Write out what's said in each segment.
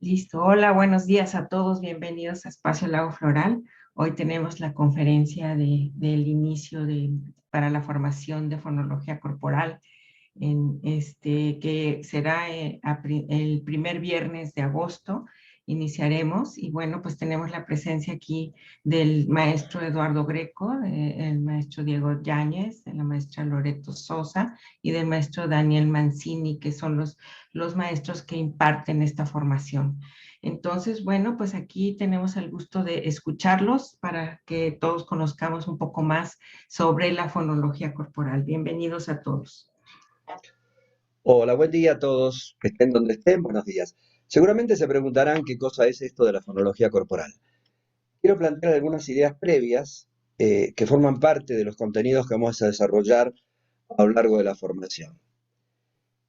Listo. Hola, buenos días a todos. Bienvenidos a Espacio Lago Floral. Hoy tenemos la conferencia del inicio para la formación de fonología corporal, que será el primer viernes de agosto. Iniciaremos y bueno, pues tenemos la presencia aquí del maestro Eduardo Greco, el maestro Diego Yáñez, de la maestra Loreto Sosa y del maestro Daniel Mancini, que son los maestros que imparten esta formación. Entonces, bueno, pues aquí tenemos el gusto de escucharlos para que todos conozcamos un poco más sobre la fonología corporal. Bienvenidos a todos. Hola, buen día a todos, que estén donde estén, buenos días. Seguramente se preguntarán qué cosa es esto de la fonología corporal. Quiero plantear algunas ideas previas que forman parte de los contenidos que vamos a desarrollar a lo largo de la formación.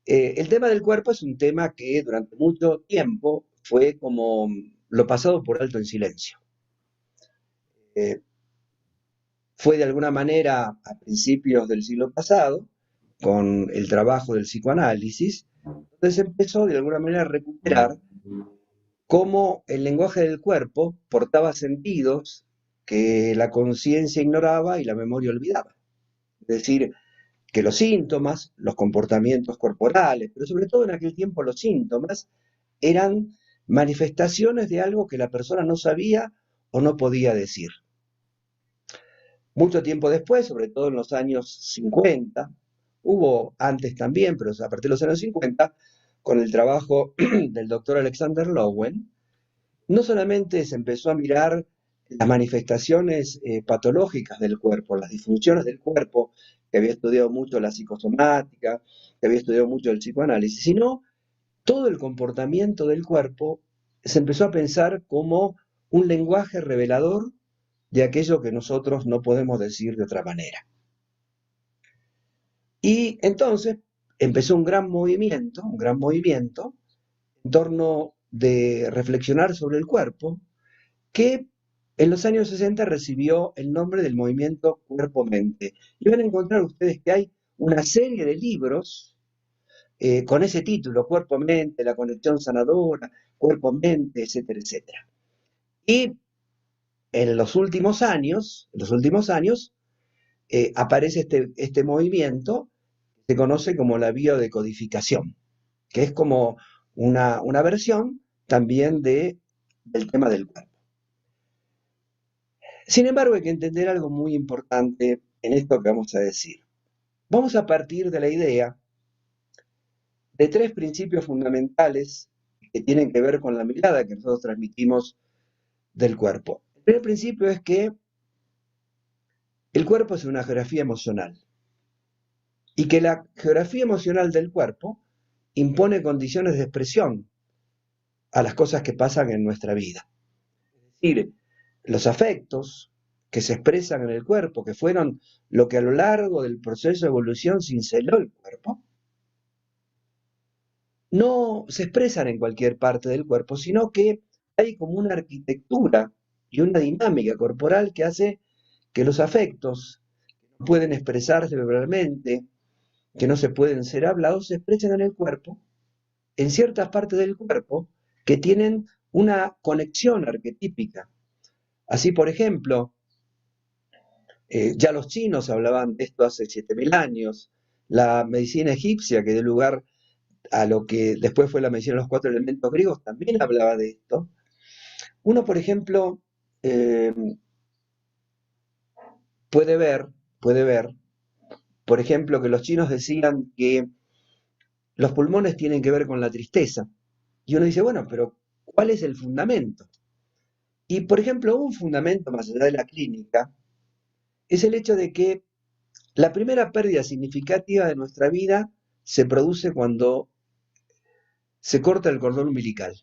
El tema del cuerpo es un tema que durante mucho tiempo fue como lo pasado por alto en silencio. Eh, Fue de alguna manera a principios del siglo pasado, con el trabajo del psicoanálisis, donde se empezó de alguna manera a recuperar cómo el lenguaje del cuerpo portaba sentidos que la conciencia ignoraba y la memoria olvidaba. Es decir, que los síntomas, los comportamientos corporales, pero sobre todo en aquel tiempo los síntomas, eran manifestaciones de algo que la persona no sabía o no podía decir. Mucho tiempo después, sobre todo en los años 50, hubo antes también, pero a partir de los años 50, con el trabajo del doctor Alexander Lowen, no solamente se empezó a mirar las manifestaciones patológicas del cuerpo, las disfunciones del cuerpo, que había estudiado mucho la psicosomática, que había estudiado mucho el psicoanálisis, sino todo el comportamiento del cuerpo se empezó a pensar como un lenguaje revelador de aquello que nosotros no podemos decir de otra manera. Y entonces empezó un gran movimiento en torno de reflexionar sobre el cuerpo, que en los años 60 recibió el nombre del movimiento Cuerpo-Mente. Y van a encontrar ustedes que hay una serie de libros con ese título, Cuerpo-Mente, la conexión sanadora, Cuerpo-Mente, etcétera, etcétera. Y en los últimos años aparece este movimiento que se conoce como la biodecodificación, que es como una versión también del tema del cuerpo. Sin embargo, hay que entender algo muy importante en esto que vamos a decir. Vamos a partir de la idea de tres principios fundamentales que tienen que ver con la mirada que nosotros transmitimos del cuerpo. El primer principio es que el cuerpo es una geografía emocional y que la geografía emocional del cuerpo impone condiciones de expresión a las cosas que pasan en nuestra vida. Es decir, los afectos que se expresan en el cuerpo, que fueron lo que a lo largo del proceso de evolución cinceló el cuerpo, no se expresan en cualquier parte del cuerpo, sino que hay como una arquitectura y una dinámica corporal que hace que los afectos que no pueden expresarse verbalmente, que no se pueden ser hablados, se expresen en el cuerpo, en ciertas partes del cuerpo que tienen una conexión arquetípica. Así, por ejemplo, ya los chinos hablaban de esto hace 7.000 años, la medicina egipcia que dio lugar a lo que después fue la medicina de los cuatro elementos griegos también hablaba de esto. Uno, por ejemplo, eh, puede ver, puede ver, por ejemplo, que los chinos decían que los pulmones tienen que ver con la tristeza. Y uno dice, bueno, pero ¿cuál es el fundamento? Y, por ejemplo, un fundamento más allá de la clínica es el hecho de que la primera pérdida significativa de nuestra vida se produce cuando se corta el cordón umbilical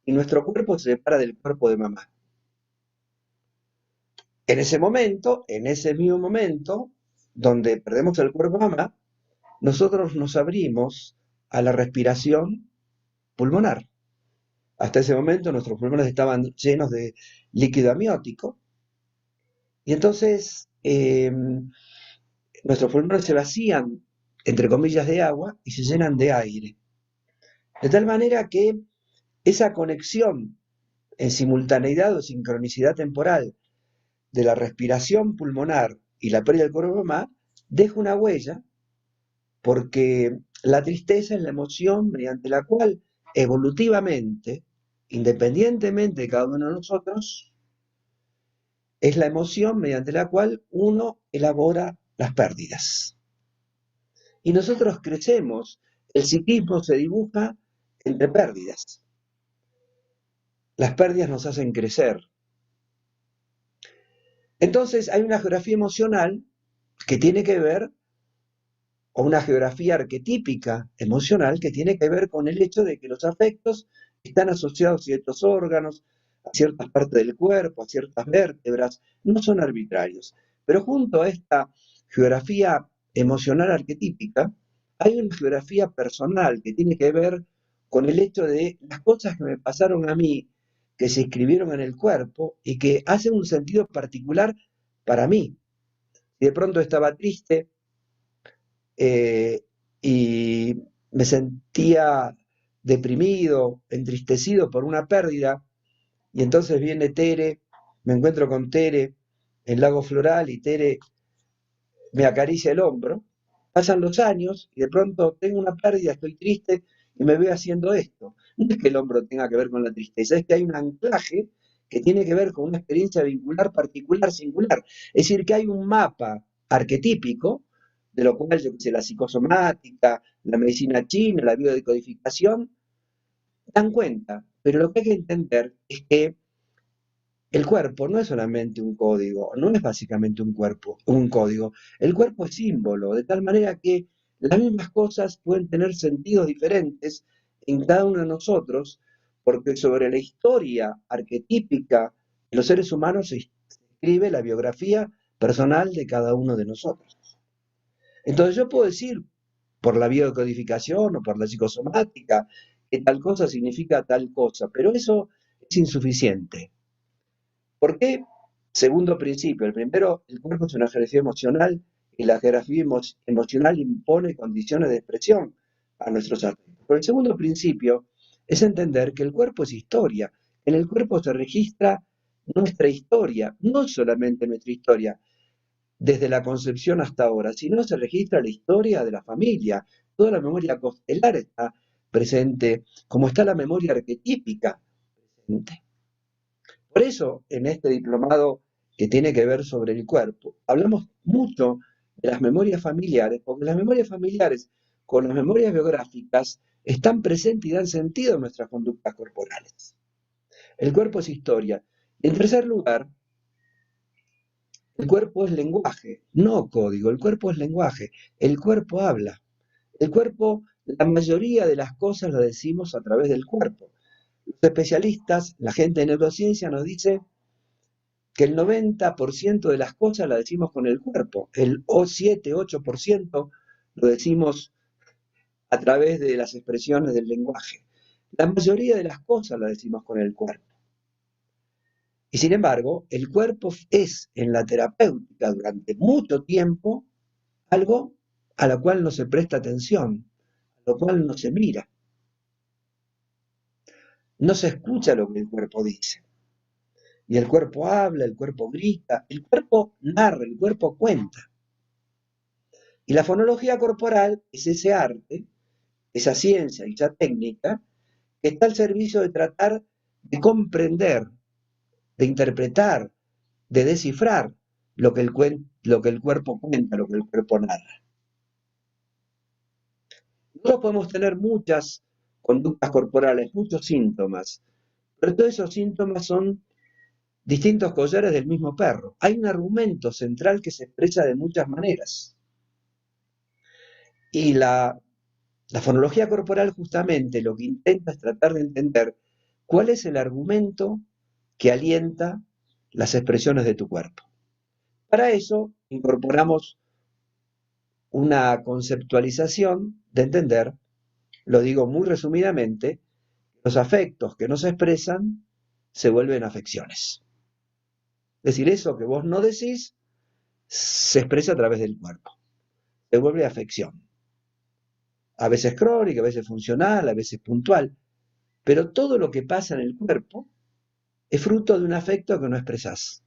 y nuestro cuerpo se separa del cuerpo de mamá. En ese momento, en ese mismo momento, donde perdemos el cuerpo de mamá, nosotros nos abrimos a la respiración pulmonar. Hasta ese momento nuestros pulmones estaban llenos de líquido amniótico y entonces nuestros pulmones se vacían, entre comillas, de agua y se llenan de aire. De tal manera que esa conexión en simultaneidad o sincronicidad temporal de la respiración pulmonar y la pérdida del cuerpo mamá deja una huella, porque la tristeza es la emoción mediante la cual evolutivamente, independientemente de cada uno de nosotros, es la emoción mediante la cual uno elabora las pérdidas. Y nosotros crecemos, el psiquismo se dibuja entre pérdidas. Las pérdidas nos hacen crecer. Entonces hay una geografía emocional que tiene que ver, o una geografía arquetípica emocional que tiene que ver con el hecho de que los afectos están asociados a ciertos órganos, a ciertas partes del cuerpo, a ciertas vértebras, no son arbitrarios. Pero junto a esta geografía emocional arquetípica, hay una geografía personal que tiene que ver con el hecho de las cosas que me pasaron a mí, que se escribieron en el cuerpo y que hacen un sentido particular para mí. Si de pronto estaba triste, eh, y me sentía deprimido, entristecido por una pérdida, y entonces viene Tere, me encuentro con Tere en Lago Floral y Tere me acaricia el hombro, pasan los años y de pronto tengo una pérdida, estoy triste y me veo haciendo esto. No es que el hombro tenga que ver con la tristeza, es que hay un anclaje que tiene que ver con una experiencia vincular particular, singular. Es decir, que hay un mapa arquetípico, de lo cual yo que sé, la psicosomática, la medicina china, la biodecodificación, dan cuenta. Pero lo que hay que entender es que el cuerpo no es solamente un código, no es básicamente un cuerpo, un código. El cuerpo es símbolo, de tal manera que las mismas cosas pueden tener sentidos diferentes en cada uno de nosotros, porque sobre la historia arquetípica de los seres humanos se escribe la biografía personal de cada uno de nosotros. Entonces yo puedo decir, por la biodecodificación o por la psicosomática, que tal cosa significa tal cosa, pero eso es insuficiente. ¿Por qué? Segundo principio. El primero, el cuerpo es una geografía emocional y la geografía emocional impone condiciones de expresión a nuestros afectos. Pero el segundo principio es entender que el cuerpo es historia. En el cuerpo se registra nuestra historia, no solamente nuestra historia desde la concepción hasta ahora, sino se registra la historia de la familia. Toda la memoria constelar está presente, como está la memoria arquetípica presente. Por eso, en este diplomado que tiene que ver sobre el cuerpo, hablamos mucho de las memorias familiares, porque las memorias familiares con las memorias biográficas están presentes y dan sentido a nuestras conductas corporales. El cuerpo es historia. Y en tercer lugar, el cuerpo es lenguaje, no código, el cuerpo es lenguaje, el cuerpo habla. El cuerpo, la mayoría de las cosas las decimos a través del cuerpo. Los especialistas, la gente de neurociencia nos dice que el 90% de las cosas las decimos con el cuerpo, el 7-8% lo decimos a través de las expresiones del lenguaje. La mayoría de las cosas las decimos con el cuerpo. Y sin embargo, el cuerpo es en la terapéutica durante mucho tiempo algo a lo cual no se presta atención, a lo cual no se mira. No se escucha lo que el cuerpo dice. Y el cuerpo habla, el cuerpo grita, el cuerpo narra, el cuerpo cuenta. Y la fonología corporal es ese arte, esa ciencia y esa técnica que está al servicio de tratar de comprender, de interpretar, de descifrar lo que el cuerpo cuenta, lo que el cuerpo narra. Nosotros podemos tener muchas conductas corporales, muchos síntomas, pero todos esos síntomas son distintos collares del mismo perro. Hay un argumento central que se expresa de muchas maneras. Y la fonología corporal justamente lo que intenta es tratar de entender cuál es el argumento que alienta las expresiones de tu cuerpo. Para eso incorporamos una conceptualización de entender, lo digo muy resumidamente, los afectos que no se expresan se vuelven afecciones. Es decir, eso que vos no decís se expresa a través del cuerpo, se vuelve afección. A veces crónica, a veces funcional, a veces puntual. pero todo lo que pasa en el cuerpo es fruto de un afecto que no expresás.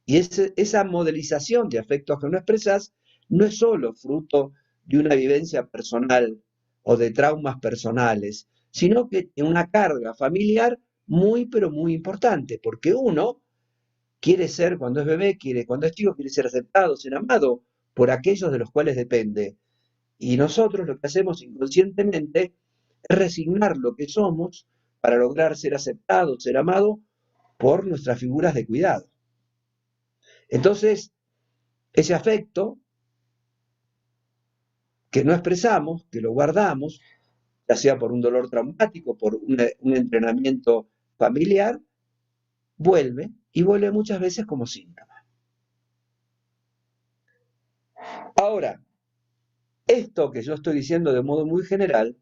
Y esa modelización de afectos que no expresás no es solo fruto de una vivencia personal o de traumas personales, sino que tiene una carga familiar muy, pero muy importante, porque uno quiere ser, cuando es bebé, cuando es chico, quiere ser aceptado, ser amado por aquellos de los cuales depende. Y nosotros lo que hacemos inconscientemente es resignar lo que somos para lograr ser aceptados, ser amados por nuestras figuras de cuidado. Entonces, ese afecto que no expresamos, que lo guardamos, ya sea por un dolor traumático, por un entrenamiento familiar, vuelve y vuelve muchas veces como síntoma. Ahora, esto que yo estoy diciendo de modo muy general,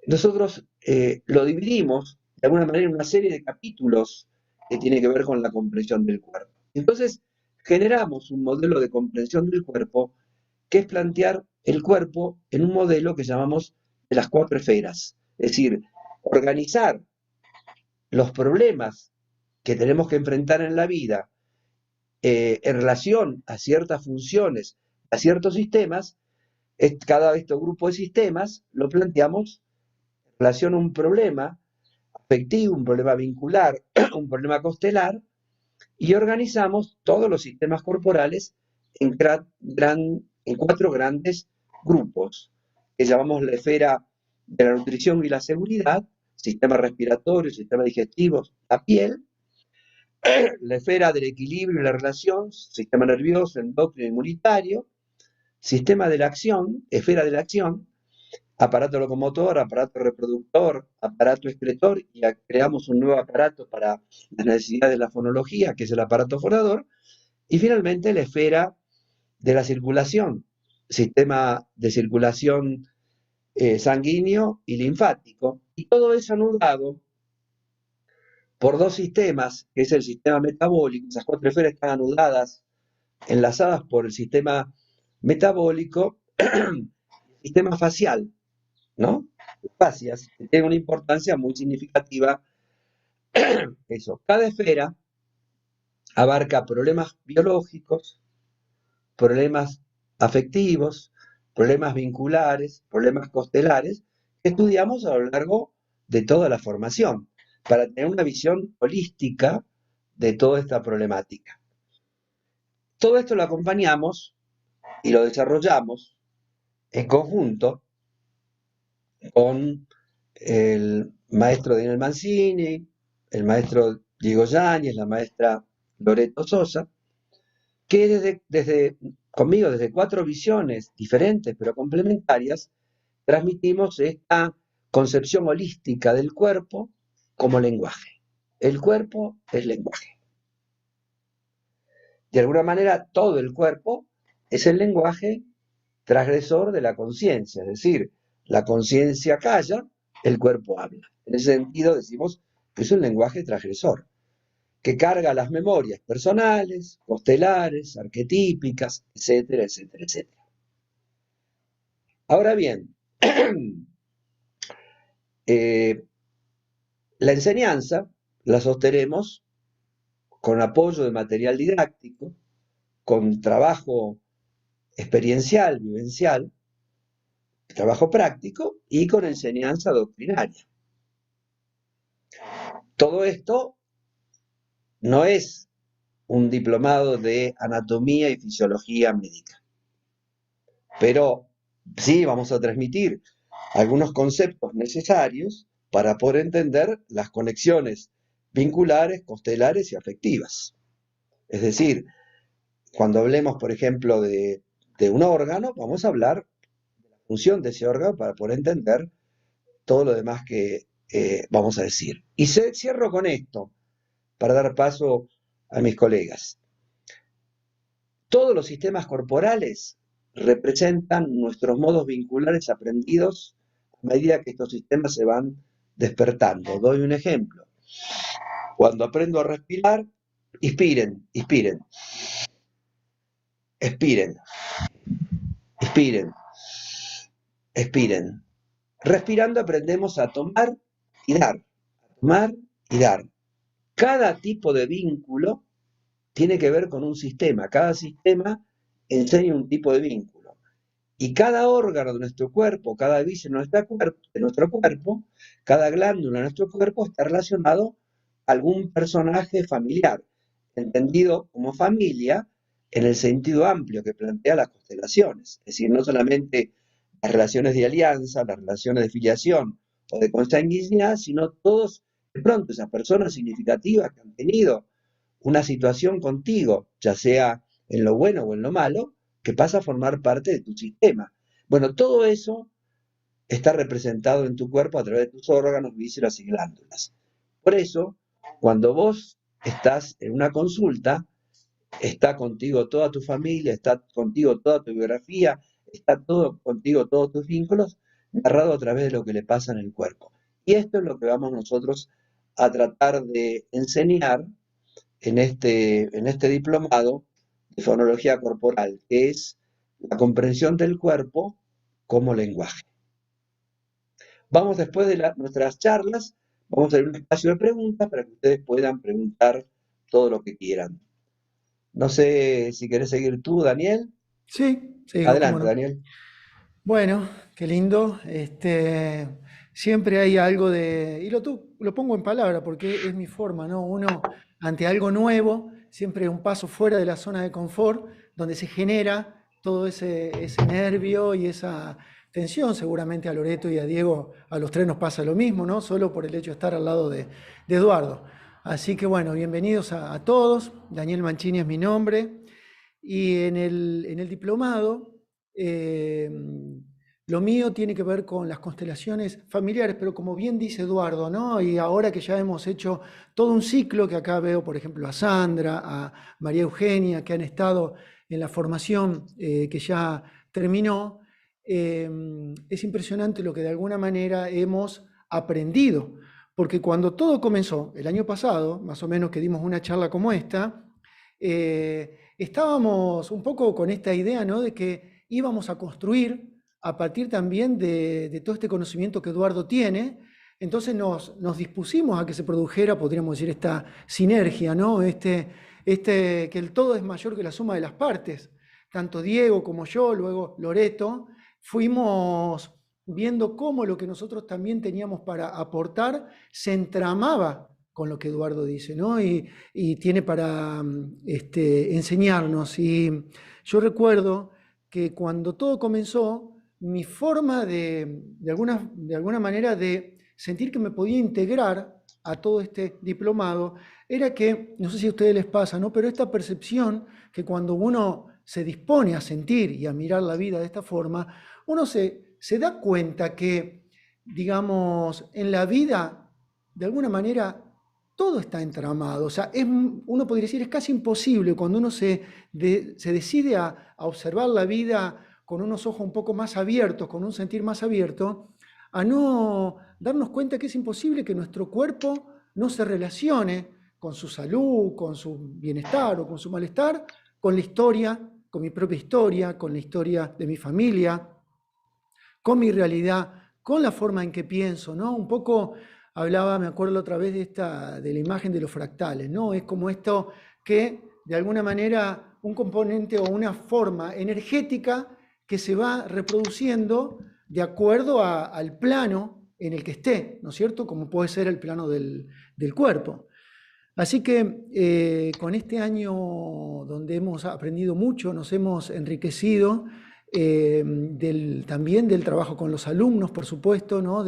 nosotros lo dividimos de alguna manera en una serie de capítulos que tiene que ver con la comprensión del cuerpo. Entonces, generamos un modelo de comprensión del cuerpo que es plantear el cuerpo en un modelo que llamamos de las 4 esferas. Es decir, organizar los problemas que tenemos que enfrentar en la vida en relación a ciertas funciones, a ciertos sistemas, cada estos grupo de sistemas lo planteamos en relación a un problema afectivo, un problema vincular, un problema constelar, y organizamos todos los sistemas corporales en 4 grandes grupos, que llamamos la esfera de la nutrición y la seguridad, sistema respiratorio, sistema digestivo, la piel, la esfera del equilibrio y la relación, sistema nervioso, endocrino, inmunitario, sistema de la acción, esfera de la acción, aparato locomotor, aparato reproductor, aparato excretor, y creamos un nuevo aparato para las necesidades de la fonología, que es el aparato fonador, y finalmente la esfera de la circulación, sistema de circulación sanguíneo y linfático, y todo eso anudado por 2 sistemas, que es el sistema metabólico. Esas 4 esferas están anudadas, enlazadas por el sistema metabólico, el sistema facial, ¿no? Fascias, que tiene una importancia muy significativa. Eso, cada esfera abarca problemas biológicos, problemas afectivos, problemas vinculares, problemas costelares, que estudiamos a lo largo de toda la formación, para tener una visión holística de toda esta problemática. Todo esto lo acompañamos y lo desarrollamos en conjunto con el maestro Daniel Mancini, el maestro Diego Yáñez, la maestra Loreto Sosa, que conmigo, desde 4 visiones diferentes pero complementarias, transmitimos esta concepción holística del cuerpo como lenguaje. El cuerpo es lenguaje. De alguna manera, todo el cuerpo es el lenguaje transgresor de la conciencia, es decir, la conciencia calla, el cuerpo habla. En ese sentido decimos que es un lenguaje transgresor, que carga las memorias personales, costelares, arquetípicas, etcétera, etcétera, etcétera. Ahora bien, la enseñanza la sostenemos con apoyo de material didáctico, con trabajo experiencial, vivencial, trabajo práctico y con enseñanza doctrinaria. Todo esto no es un diplomado de anatomía y fisiología médica, pero sí vamos a transmitir algunos conceptos necesarios para poder entender las conexiones vinculares, constelares y afectivas. Es decir, cuando hablemos, por ejemplo, de un órgano, vamos a hablar de la función de ese órgano para poder entender todo lo demás que vamos a decir. Y cierro con esto, para dar paso a mis colegas. Todos los sistemas corporales representan nuestros modos vinculares aprendidos a medida que estos sistemas se van despertando. Doy un ejemplo. Cuando aprendo a respirar, inspiren, inspiren, expiren, inspiren, expiren, Respirando aprendemos a tomar y dar, a tomar y dar. Cada tipo de vínculo tiene que ver con un sistema, cada sistema enseña un tipo de vínculo. Y cada órgano de nuestro cuerpo, cada víscera de nuestro cuerpo, cada glándula de nuestro cuerpo está relacionado a algún personaje familiar, entendido como familia en el sentido amplio que plantea las constelaciones. Es decir, no solamente las relaciones de alianza, las relaciones de filiación o de consanguinidad, sino todos, de pronto, esas personas significativas que han tenido una situación contigo, ya sea en lo bueno o en lo malo, que pasa a formar parte de tu sistema. Bueno, todo eso está representado en tu cuerpo a través de tus órganos, vísceras y glándulas. Por eso, cuando vos estás en una consulta, está contigo toda tu familia, está contigo toda tu biografía, está todo contigo, todos tus vínculos, narrado a través de lo que le pasa en el cuerpo. Y esto es lo que vamos nosotros a tratar de enseñar en este diplomado de fonología corporal, que es la comprensión del cuerpo como lenguaje. Vamos después de nuestras charlas, vamos a tener un espacio de preguntas para que ustedes puedan preguntar todo lo que quieran. No sé si querés seguir tú, Daniel. Sí, sigo, cómo Adelante, no. Daniel. Bueno, qué lindo. Siempre hay algo y lo pongo en palabra porque es mi forma, ¿no? Uno ante algo nuevo, siempre un paso fuera de la zona de confort, donde se genera todo ese nervio y esa tensión. Seguramente a Loreto y a Diego, a los tres nos pasa lo mismo, ¿no? Solo por el hecho de estar al lado de Eduardo. Así que bueno, bienvenidos a todos. Daniel Mancini es mi nombre. Y en el diplomado, eh, lo mío tiene que ver con las constelaciones familiares, pero como bien dice Eduardo, ¿no? Y ahora que ya hemos hecho todo un ciclo, que acá veo, por ejemplo, a Sandra, a María Eugenia, que han estado en la formación que ya terminó, es impresionante lo que de alguna manera hemos aprendido, porque cuando todo comenzó, el año pasado, más o menos que dimos una charla como esta, estábamos un poco con esta idea, ¿no? De que íbamos a construir a partir también de todo este conocimiento que Eduardo tiene. Entonces nos dispusimos a que se produjera, podríamos decir, esta sinergia, ¿no? Que el todo es mayor que la suma de las partes. Tanto Diego como yo, luego Loreto, fuimos viendo cómo lo que nosotros también teníamos para aportar se entramaba con lo que Eduardo dice, ¿no? Y tiene para enseñarnos. Y yo recuerdo que cuando todo comenzó, mi forma de alguna manera de sentir que me podía integrar a todo este diplomado era que, no sé si a ustedes les pasa, ¿no? Pero esta percepción que cuando uno se dispone a sentir y a mirar la vida de esta forma, uno se da cuenta que, digamos, en la vida, de alguna manera, todo está entramado. O sea, uno podría decir, es casi imposible cuando uno se decide a observar la vida con unos ojos un poco más abiertos, con un sentir más abierto, a no darnos cuenta que es imposible que nuestro cuerpo no se relacione con su salud, con su bienestar o con su malestar, con la historia, con mi propia historia, con la historia de mi familia, con mi realidad, con la forma en que pienso, ¿no? Un poco hablaba, me acuerdo otra vez de la imagen de los fractales, ¿no? Es como esto que, de alguna manera, un componente o una forma energética que se va reproduciendo de acuerdo al plano en el que esté, ¿no es cierto? Como puede ser el plano del cuerpo. Así que con este año donde hemos aprendido mucho, nos hemos enriquecido también del trabajo con los alumnos, por supuesto, ¿no?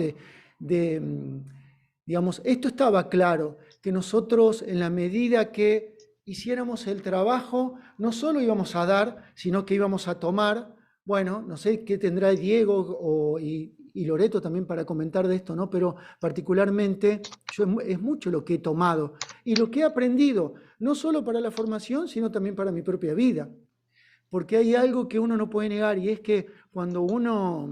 Digamos, esto estaba claro, que nosotros en la medida que hiciéramos el trabajo, no solo íbamos a dar, sino que íbamos a tomar. Bueno, no sé qué tendrá Diego y Loreto también para comentar de esto, ¿no? Pero particularmente yo es mucho lo que he tomado y lo que he aprendido, no solo para la formación, sino también para mi propia vida. Porque hay algo que uno no puede negar y es que cuando uno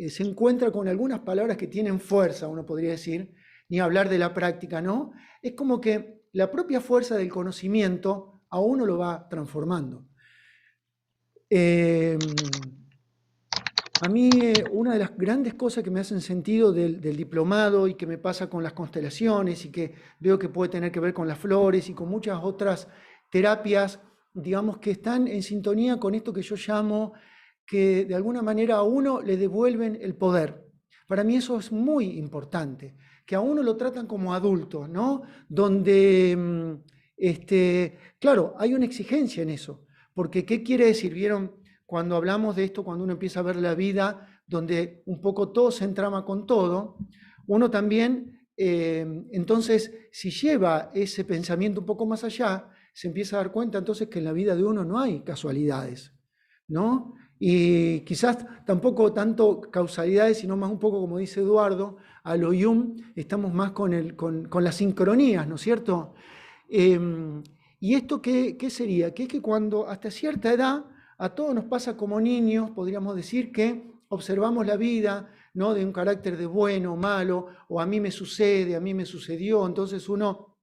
se encuentra con algunas palabras que tienen fuerza, uno podría decir, ni hablar de la práctica, ¿no? Es como que la propia fuerza del conocimiento a uno lo va transformando. A mí una de las grandes cosas que me hacen sentido del diplomado y que me pasa con las constelaciones y que veo que puede tener que ver con las flores y con muchas otras terapias, digamos, que están en sintonía con esto que yo llamo que de alguna manera a uno le devuelven el poder. Para mí eso es muy importante, que a uno lo tratan como adulto, ¿no? Donde, claro, hay una exigencia en eso, porque ¿qué quiere decir? ¿Vieron? Cuando hablamos de esto, cuando uno empieza a ver la vida, donde un poco todo se entrama con todo, uno también, entonces, si lleva ese pensamiento un poco más allá, se empieza a dar cuenta entonces que en la vida de uno no hay casualidades, ¿no? Y quizás tampoco tanto causalidades, sino más un poco, como dice Eduardo, a lo Jung, estamos más con las sincronías, ¿no es cierto? ¿Y esto qué sería? Que es que cuando hasta cierta edad a todos nos pasa como niños, podríamos decir que observamos la vida, ¿no? De un carácter de bueno o malo, o a mí me sucede, a mí me sucedió, entonces uno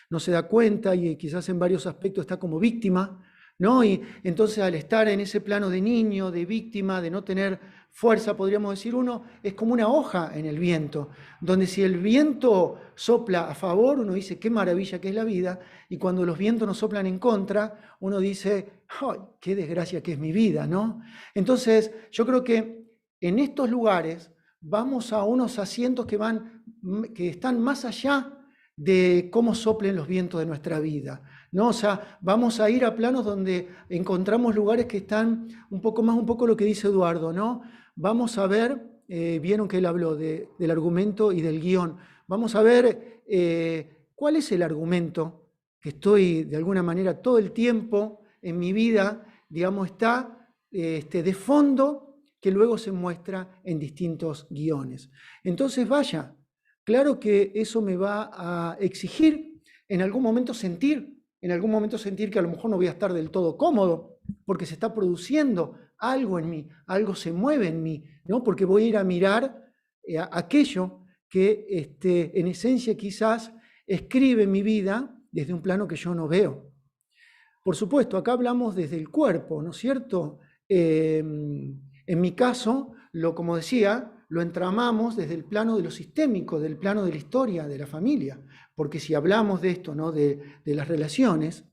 no se da cuenta y quizás en varios aspectos está como víctima, ¿no? Y entonces al estar en ese plano de niño, de víctima, de no tener fuerza, podríamos decir uno, es como una hoja en el viento, donde si el viento sopla a favor, uno dice qué maravilla que es la vida, y cuando los vientos nos soplan en contra, uno dice, ¡ay, qué desgracia que es mi vida!, ¿no? Entonces yo creo que en estos lugares vamos a unos asientos que están más allá de cómo soplen los vientos de nuestra vida, ¿no? O sea, vamos a ir a planos donde encontramos lugares que están un poco lo que dice Eduardo, ¿no? Vamos a ver, vieron que él habló del argumento y del guión, vamos a ver cuál es el argumento que estoy de alguna manera todo el tiempo en mi vida, digamos, está de fondo, que luego se muestra en distintos guiones. Entonces, vaya, claro que eso me va a exigir en algún momento sentir que a lo mejor no voy a estar del todo cómodo, porque se está produciendo algo en mí, algo se mueve en mí, ¿no? Porque voy a ir a mirar aquello que en esencia quizás escribe mi vida desde un plano que yo no veo. Por supuesto, acá hablamos desde el cuerpo, ¿no es cierto? En mi caso, como decía, lo entramamos desde el plano de lo sistémico, del plano de la historia, de la familia. Porque si hablamos de esto, ¿no? de las relaciones,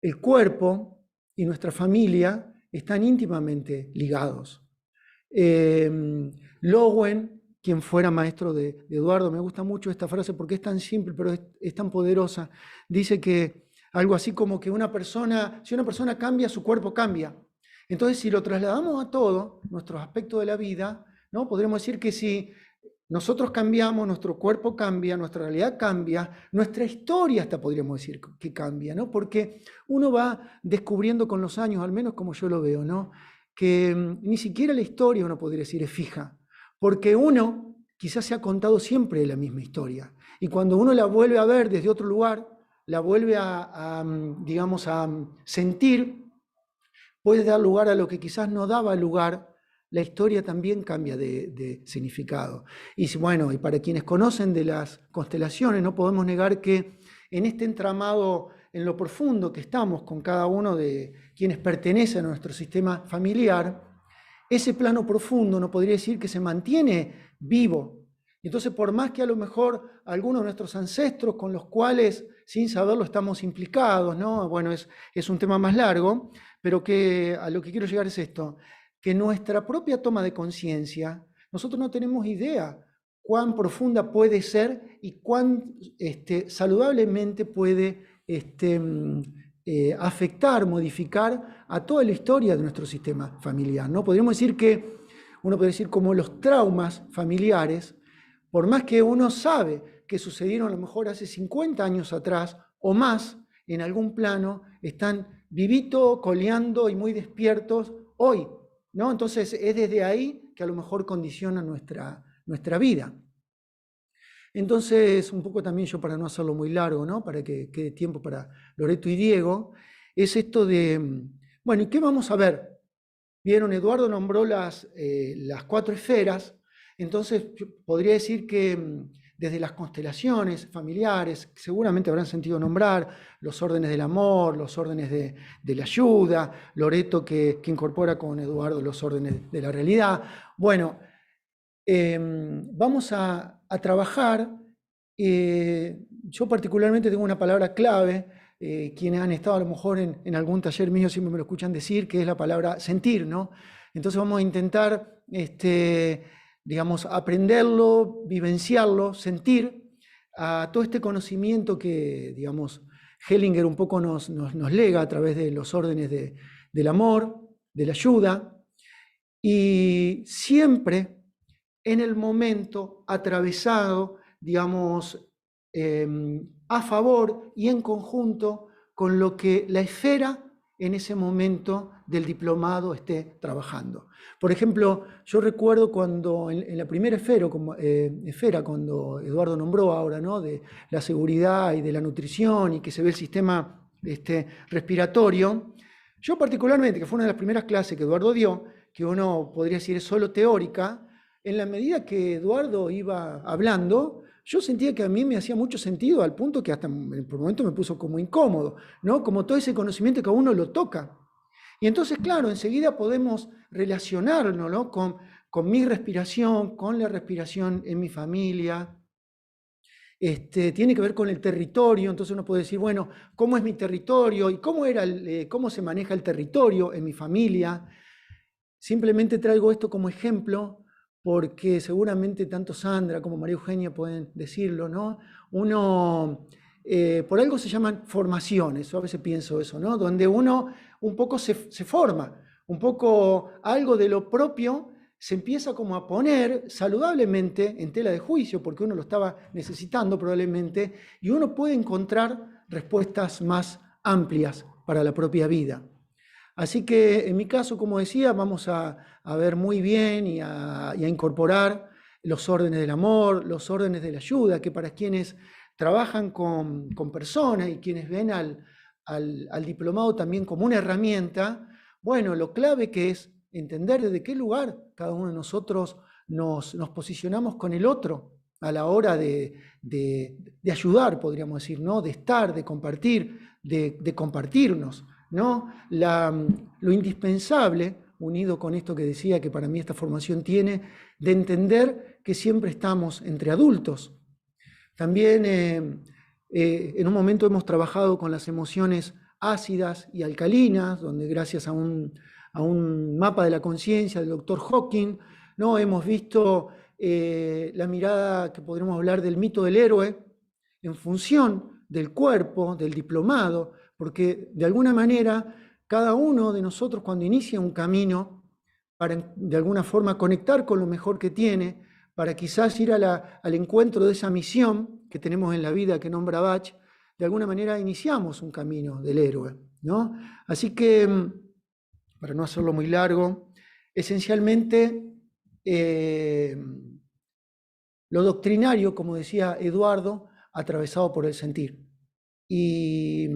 el cuerpo y nuestra familia están íntimamente ligados. Lowen, quien fuera maestro de Eduardo, me gusta mucho esta frase porque es tan simple, pero es tan poderosa, dice que algo así como que si una persona cambia, su cuerpo cambia. Entonces, si lo trasladamos a todo, nuestros aspectos de la vida, ¿no? Podríamos decir que si nosotros cambiamos, nuestro cuerpo cambia, nuestra realidad cambia, nuestra historia hasta podríamos decir que cambia, ¿no? Porque uno va descubriendo con los años, al menos como yo lo veo, ¿no? Que ni siquiera la historia, uno podría decir, es fija, porque uno quizás se ha contado siempre la misma historia, y cuando uno la vuelve a ver desde otro lugar, la vuelve digamos, a sentir, puede dar lugar a lo que quizás no daba lugar. La historia también cambia de significado. Y bueno, y para quienes conocen de las constelaciones, no podemos negar que en este entramado, en lo profundo que estamos con cada uno de quienes pertenecen a nuestro sistema familiar, ese plano profundo no podría decir que se mantiene vivo. Entonces, por más que a lo mejor algunos de nuestros ancestros con los cuales, sin saberlo, estamos implicados, ¿no? Bueno, es un tema más largo, pero que a lo que quiero llegar es esto, que nuestra propia toma de conciencia, nosotros no tenemos idea cuán profunda puede ser y cuán saludablemente puede afectar, modificar a toda la historia de nuestro sistema familiar, ¿no? Podríamos decir que, uno puede decir como los traumas familiares, por más que uno sabe que sucedieron a lo mejor hace 50 años atrás o más, en algún plano, están vivitos, coleando y muy despiertos hoy, ¿no? Entonces es desde ahí que a lo mejor condiciona nuestra vida. Entonces, un poco también yo para no hacerlo muy largo, ¿no? Para que quede tiempo para Loreto y Diego, es esto de, bueno, ¿y qué vamos a ver? Vieron, Eduardo nombró las 4 esferas, entonces yo podría decir que desde las constelaciones familiares, seguramente habrán sentido nombrar, los órdenes del amor, los órdenes de la ayuda, Loreto que incorpora con Eduardo los órdenes de la realidad. Bueno, vamos a trabajar, yo particularmente tengo una palabra clave, quienes han estado a lo mejor en algún taller mío siempre me lo escuchan decir, que es la palabra sentir, ¿no? Entonces vamos a intentar, digamos, aprenderlo, vivenciarlo, sentir a todo este conocimiento que, digamos, Hellinger un poco nos lega a través de los órdenes del amor, de la ayuda, y siempre en el momento atravesado, digamos, a favor y en conjunto con lo que la esfera en ese momento del diplomado esté trabajando. Por ejemplo, yo recuerdo cuando en la primera esfera, cuando Eduardo nombró ahora, ¿no?, de la seguridad y de la nutrición y que se ve el sistema respiratorio, yo particularmente, que fue una de las primeras clases que Eduardo dio, que uno podría decir es solo teórica, en la medida que Eduardo iba hablando, yo sentía que a mí me hacía mucho sentido, al punto que hasta por momento me puso como incómodo, ¿no? Como todo ese conocimiento que a uno lo toca. Y entonces, claro, enseguida podemos relacionarnos, ¿no?, con mi respiración, con la respiración en mi familia. Tiene que ver con el territorio, entonces uno puede decir, bueno, ¿cómo es mi territorio? ¿Y cómo se maneja el territorio en mi familia? Simplemente traigo esto como ejemplo porque seguramente tanto Sandra como María Eugenia pueden decirlo, ¿no? Uno, por algo se llaman formaciones, yo a veces pienso eso, ¿no? Donde uno un poco se forma, un poco algo de lo propio se empieza como a poner saludablemente en tela de juicio, porque uno lo estaba necesitando probablemente, y uno puede encontrar respuestas más amplias para la propia vida. Así que en mi caso, como decía, vamos a ver muy bien y a incorporar los órdenes del amor, los órdenes de la ayuda, que para quienes trabajan con personas y quienes ven al diplomado también como una herramienta, bueno, lo clave que es entender desde qué lugar cada uno de nosotros nos posicionamos con el otro a la hora de ayudar, podríamos decir, ¿no? De estar, de compartir, de compartirnos, ¿no? Lo indispensable, unido con esto que decía que para mí esta formación tiene, de entender que siempre estamos entre adultos. También en un momento hemos trabajado con las emociones ácidas y alcalinas, donde gracias a un mapa de la conciencia del doctor Hawking, ¿no?, hemos visto la mirada que podríamos hablar del mito del héroe en función del cuerpo, del diplomado, porque de alguna manera cada uno de nosotros cuando inicia un camino para de alguna forma conectar con lo mejor que tiene, para quizás ir al encuentro de esa misión que tenemos en la vida que nombra Bach, de alguna manera iniciamos un camino del héroe, ¿no? Así que, para no hacerlo muy largo, esencialmente lo doctrinario, como decía Eduardo, atravesado por el sentir. Y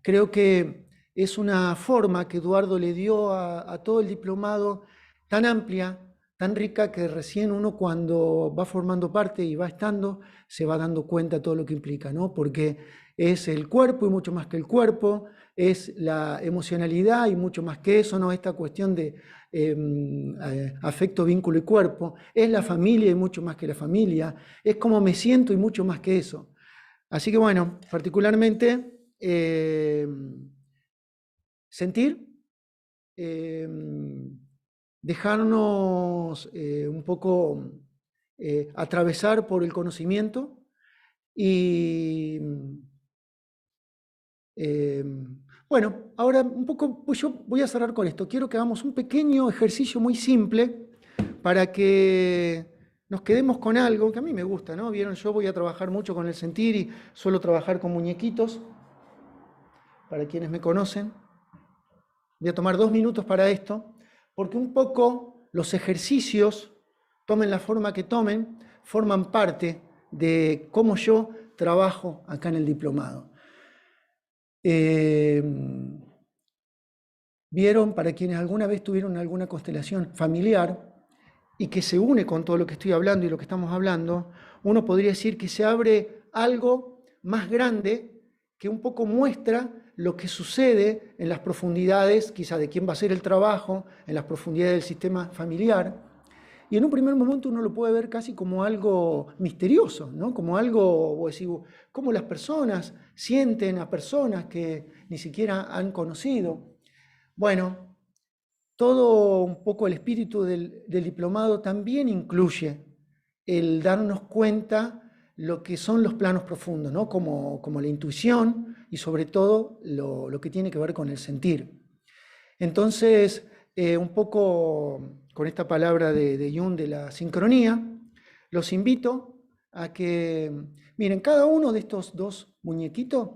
creo que es una forma que Eduardo le dio a todo el diplomado tan amplia, tan rica, que recién uno cuando va formando parte y va estando, se va dando cuenta de todo lo que implica, ¿no? Porque es el cuerpo y mucho más que el cuerpo, es la emocionalidad y mucho más que eso, ¿no? Esta cuestión de afecto, vínculo y cuerpo, es la familia y mucho más que la familia, es cómo me siento y mucho más que eso. Así que bueno, particularmente sentir, dejarnos un poco atravesar por el conocimiento y bueno, ahora un poco, pues yo voy a cerrar con esto. Quiero que hagamos un pequeño ejercicio muy simple para que nos quedemos con algo que a mí me gusta, ¿no? Vieron, yo voy a trabajar mucho con el sentir y suelo trabajar con muñequitos, para quienes me conocen. Voy a tomar 2 minutos para esto, porque un poco los ejercicios, tomen la forma que tomen, forman parte de cómo yo trabajo acá en el diplomado. Vieron, para quienes alguna vez tuvieron alguna constelación familiar, y que se une con todo lo que estoy hablando y lo que estamos hablando, uno podría decir que se abre algo más grande que un poco muestra lo que sucede en las profundidades, quizá de quién va a ser el trabajo, en las profundidades del sistema familiar. Y en un primer momento uno lo puede ver casi como algo misterioso, ¿no? Como algo, o decir, cómo las personas sienten a personas que ni siquiera han conocido. Bueno, todo un poco el espíritu del diplomado también incluye el darnos cuenta lo que son los planos profundos, ¿no? Como la intuición y sobre todo lo que tiene que ver con el sentir. Entonces, un poco con esta palabra de Jung de la sincronía, los invito a que, miren, cada uno de estos dos muñequitos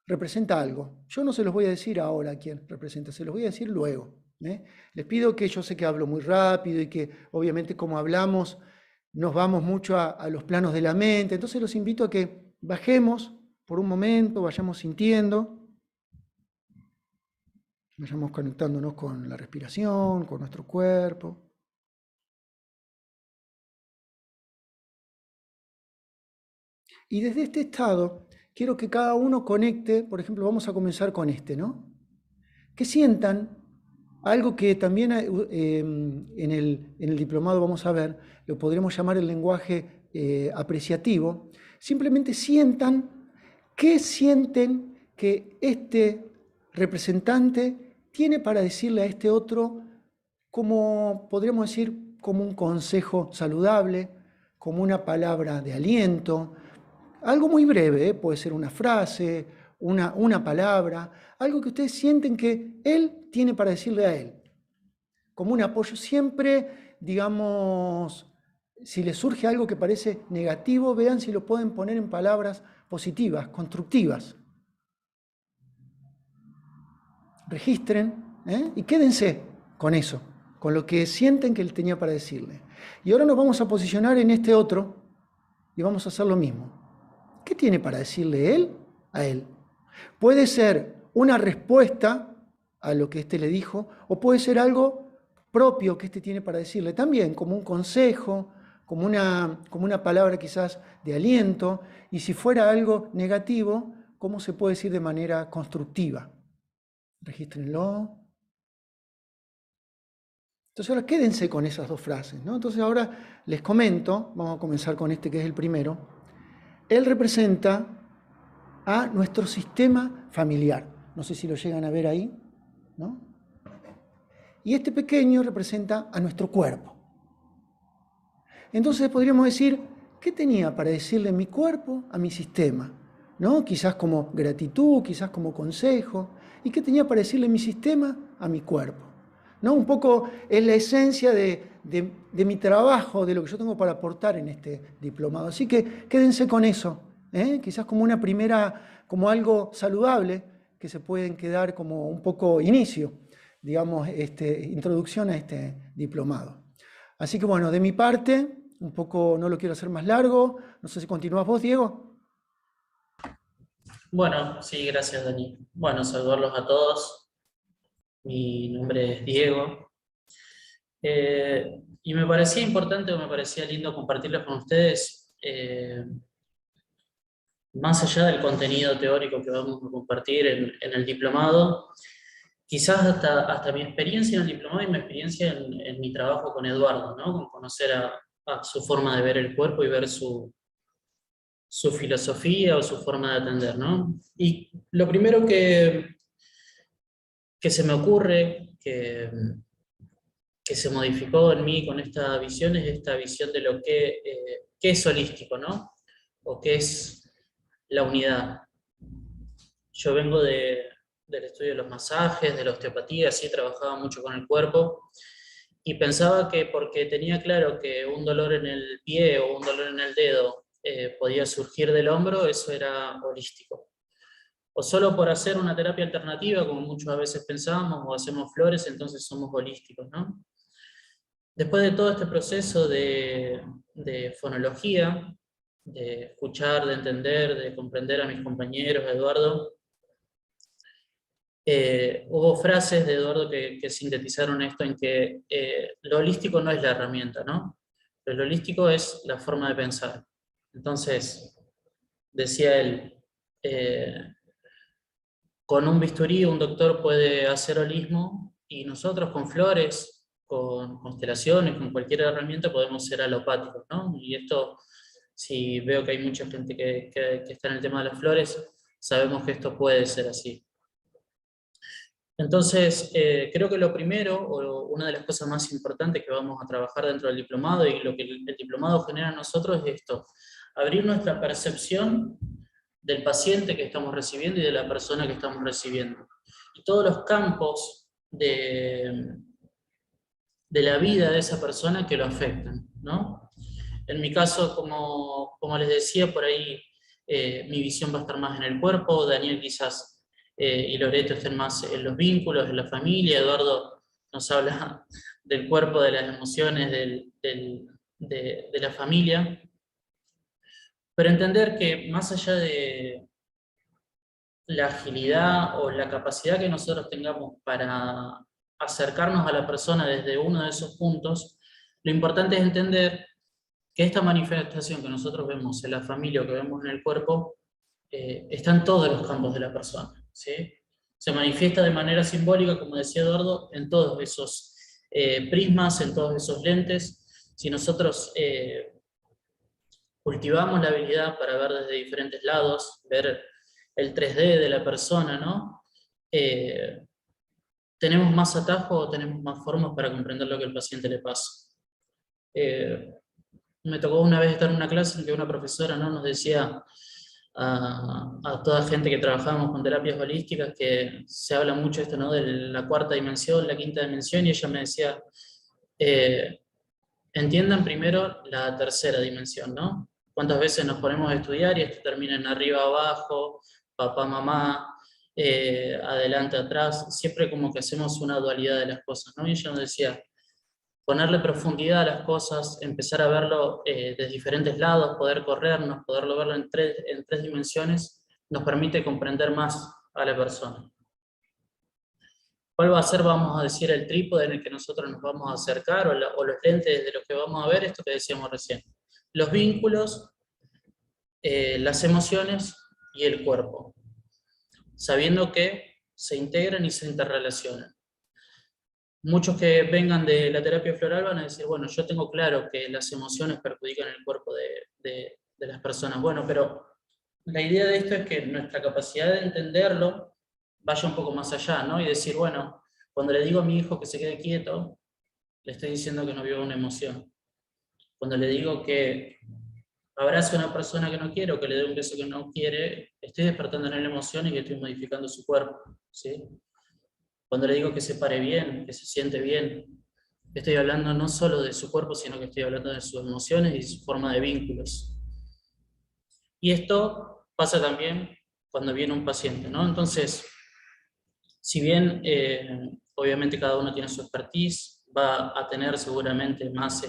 representa algo. Yo no se los voy a decir ahora quién representa, se los voy a decir luego. Les pido que, yo sé que hablo muy rápido y que obviamente como hablamos nos vamos mucho a los planos de la mente, entonces los invito a que bajemos por un momento, vayamos sintiendo, vayamos conectándonos con la respiración, con nuestro cuerpo. Y desde este estado, quiero que cada uno conecte, por ejemplo, vamos a comenzar con este, ¿no? Que sientan algo que también en el diplomado vamos a ver, lo podremos llamar el lenguaje apreciativo. Simplemente sientan qué sienten que este representante tiene para decirle a este otro, como podríamos decir, como un consejo saludable, como una palabra de aliento, algo muy breve, puede ser una frase, una palabra, algo que ustedes sienten que él tiene para decirle a él, como un apoyo. Siempre, digamos, si les surge algo que parece negativo, vean si lo pueden poner en palabras positivas, constructivas. Registren, y quédense con eso, con lo que sienten que él tenía para decirle. Y ahora nos vamos a posicionar en este otro y vamos a hacer lo mismo. ¿Qué tiene para decirle él a él? Puede ser una respuesta a lo que éste le dijo, o puede ser algo propio que éste tiene para decirle también, como un consejo, como una palabra quizás de aliento, y si fuera algo negativo, ¿cómo se puede decir de manera constructiva? Regístrenlo. Entonces ahora quédense con esas dos frases, ¿no? Entonces ahora les comento, vamos a comenzar con este que es el primero. Él representa a nuestro sistema familiar. No sé si lo llegan a ver ahí, ¿no? Y este pequeño representa a nuestro cuerpo. Entonces podríamos decir, ¿qué tenía para decirle mi cuerpo a mi sistema? ¿No? Quizás como gratitud, quizás como consejo. ¿Y qué tenía para decirle mi sistema a mi cuerpo? ¿No? Un poco es la esencia de mi trabajo, de lo que yo tengo para aportar en este diplomado. Así que quédense con eso, quizás como una primera, como algo saludable, que se pueden quedar como un poco inicio, digamos, introducción a este diplomado. Así que bueno, de mi parte, un poco no lo quiero hacer más largo. No sé si continúas vos, Diego. Bueno, sí, gracias, Dani. Bueno, saludarlos a todos. Mi nombre es Diego. Y me parecía importante, o me parecía lindo compartirles con ustedes, más allá del contenido teórico que vamos a compartir en el diplomado, quizás hasta mi experiencia en el diplomado y mi experiencia en mi trabajo con Eduardo, ¿no? Con conocer a su forma de ver el cuerpo y ver su filosofía o su forma de atender, ¿no? Y lo primero que se me ocurre, que se modificó en mí con esta visión, es esta visión de lo que es holístico, ¿no? O qué es la unidad. Yo vengo del estudio de los masajes, de la osteopatía, sí, trabajaba mucho con el cuerpo, y pensaba que porque tenía claro que un dolor en el pie o un dolor en el dedo podía surgir del hombro, eso era holístico. O solo por hacer una terapia alternativa, como muchas veces pensamos, o hacemos flores, entonces somos holísticos, ¿no? Después de todo este proceso de fonología, de escuchar, de entender, de comprender a mis compañeros, a Eduardo, Hubo frases de Eduardo que sintetizaron esto en que lo holístico no es la herramienta, ¿no? Pero lo holístico es la forma de pensar. Entonces, decía él, con un bisturí un doctor puede hacer holismo y nosotros con flores, con constelaciones, con cualquier herramienta podemos ser alopáticos, ¿no? Y esto, si veo que hay mucha gente que está en el tema de las flores, sabemos que esto puede ser así. Entonces, creo que lo primero, o una de las cosas más importantes que vamos a trabajar dentro del diplomado y lo que el diplomado genera en nosotros es esto, abrir nuestra percepción del paciente que estamos recibiendo y de la persona que estamos recibiendo. Y todos los campos de la vida de esa persona que lo afectan, ¿no? En mi caso, como les decía, por ahí mi visión va a estar más en el cuerpo, Daniel quizás y Loreto estén más en los vínculos, en la familia, Eduardo nos habla del cuerpo, de las emociones, de la familia, pero entender que más allá de la agilidad o la capacidad que nosotros tengamos para acercarnos a la persona desde uno de esos puntos, lo importante es entender que esta manifestación que nosotros vemos en la familia o que vemos en el cuerpo está en todos los campos de la persona, ¿sí? Se manifiesta de manera simbólica, como decía Eduardo, en todos esos prismas, en todos esos lentes. Si nosotros cultivamos la habilidad para ver desde diferentes lados, ver el 3D de la persona, ¿no? Tenemos más atajos, tenemos más formas para comprender lo que al paciente le pasa. Me tocó una vez estar en una clase en que una profesora, ¿no?, nos decía a toda gente que trabajamos con terapias holísticas que se habla mucho esto, ¿no?, de la cuarta dimensión, la quinta dimensión, y ella me decía, entiendan primero la tercera dimensión, ¿no? ¿Cuántas veces nos ponemos a estudiar y esto termina en arriba, abajo, papá, mamá, adelante, atrás? Siempre como que hacemos una dualidad de las cosas, ¿no? Y ella nos decía, ponerle profundidad a las cosas, empezar a verlo de diferentes lados, poder corrernos, poderlo verlo en tres dimensiones, nos permite comprender más a la persona. ¿Cuál va a ser, vamos a decir, el trípode en el que nosotros nos vamos a acercar, o los lentes de los que vamos a ver? Esto que decíamos recién. Los vínculos, las emociones y el cuerpo. Sabiendo que se integran y se interrelacionan. Muchos que vengan de la terapia floral van a decir, bueno, yo tengo claro que las emociones perjudican el cuerpo de las personas. Bueno, pero la idea de esto es que nuestra capacidad de entenderlo vaya un poco más allá, ¿no? Y decir, bueno, cuando le digo a mi hijo que se quede quieto, le estoy diciendo que no viva una emoción. Cuando le digo que abrace a una persona que no quiere o que le dé un beso que no quiere, estoy despertando en él emociones y estoy modificando su cuerpo, ¿sí? Cuando le digo que se pare bien, que se siente bien, estoy hablando no solo de su cuerpo, sino que estoy hablando de sus emociones y su forma de vínculos. Y esto pasa también cuando viene un paciente, ¿no? Entonces, si bien obviamente cada uno tiene su expertise, va a tener seguramente más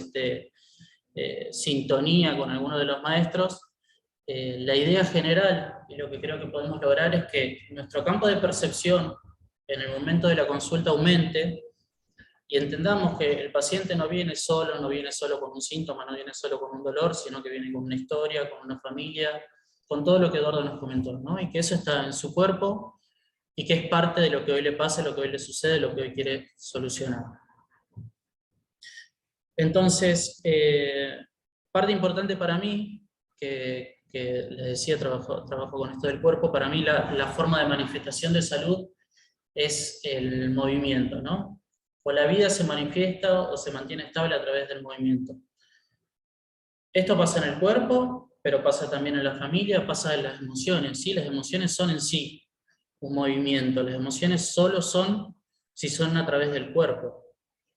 sintonía con alguno de los maestros, la idea general y lo que creo que podemos lograr es que nuestro campo de percepción en el momento de la consulta aumente y entendamos que el paciente no viene solo con un síntoma, no viene solo con un dolor, sino que viene con una historia, con una familia, con todo lo que Eduardo nos comentó, ¿no? Y que eso está en su cuerpo y que es parte de lo que hoy le pasa, lo que hoy le sucede, lo que hoy quiere solucionar. Entonces, parte importante para mí, que les decía, trabajo con esto del cuerpo, para mí la forma de manifestación de salud es el movimiento, ¿no? O la vida se manifiesta o se mantiene estable a través del movimiento. Esto pasa en el cuerpo, pero pasa también en la familia, pasa en las emociones, ¿sí? Las emociones son en sí un movimiento, las emociones solo son si son a través del cuerpo,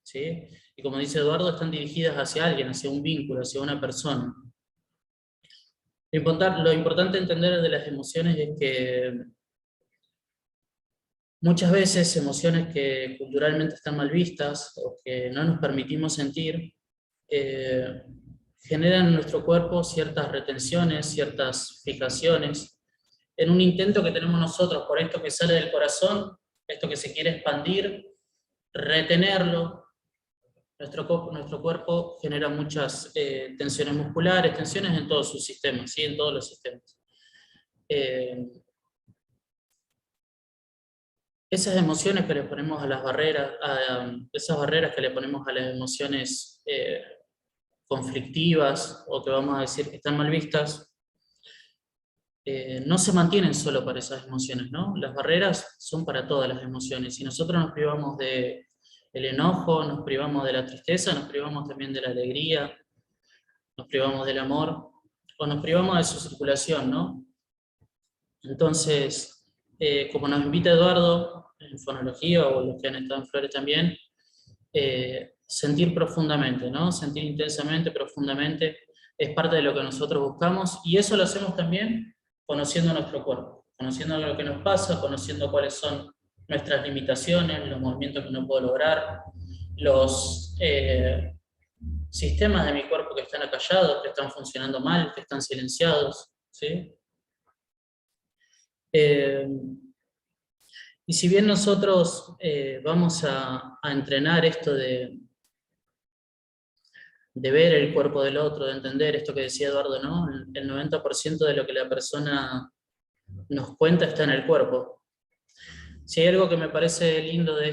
¿sí? Y como dice Eduardo, están dirigidas hacia alguien, hacia un vínculo, hacia una persona. Lo importante entender de las emociones es que muchas veces emociones que culturalmente están mal vistas o que no nos permitimos sentir, generan en nuestro cuerpo ciertas retenciones, ciertas fijaciones, en un intento que tenemos nosotros por esto que sale del corazón, esto que se quiere expandir, retenerlo. Nuestro cuerpo genera muchas tensiones musculares, tensiones en todos sus sistemas, ¿sí? En todos los sistemas. Esas emociones que le ponemos a las barreras, esas barreras que le ponemos a las emociones conflictivas, o que vamos a decir que están mal vistas, no se mantienen solo para esas emociones, ¿no? Las barreras son para todas las emociones. Si nosotros nos privamos del enojo, nos privamos de la tristeza, nos privamos también de la alegría, nos privamos del amor, o nos privamos de su circulación, ¿no? Entonces, como nos invita Eduardo en fonología, o los que han estado en Flores también, sentir profundamente, ¿no? Sentir intensamente, profundamente, es parte de lo que nosotros buscamos, y eso lo hacemos también conociendo nuestro cuerpo, conociendo lo que nos pasa, conociendo cuáles son nuestras limitaciones, los movimientos que no puedo lograr, los sistemas de mi cuerpo que están acallados, que están funcionando mal, que están silenciados, ¿sí? Y si bien nosotros vamos a entrenar esto de ver el cuerpo del otro, de entender esto que decía Eduardo, ¿no? El 90% de lo que la persona nos cuenta está en el cuerpo. Si hay algo que me parece lindo de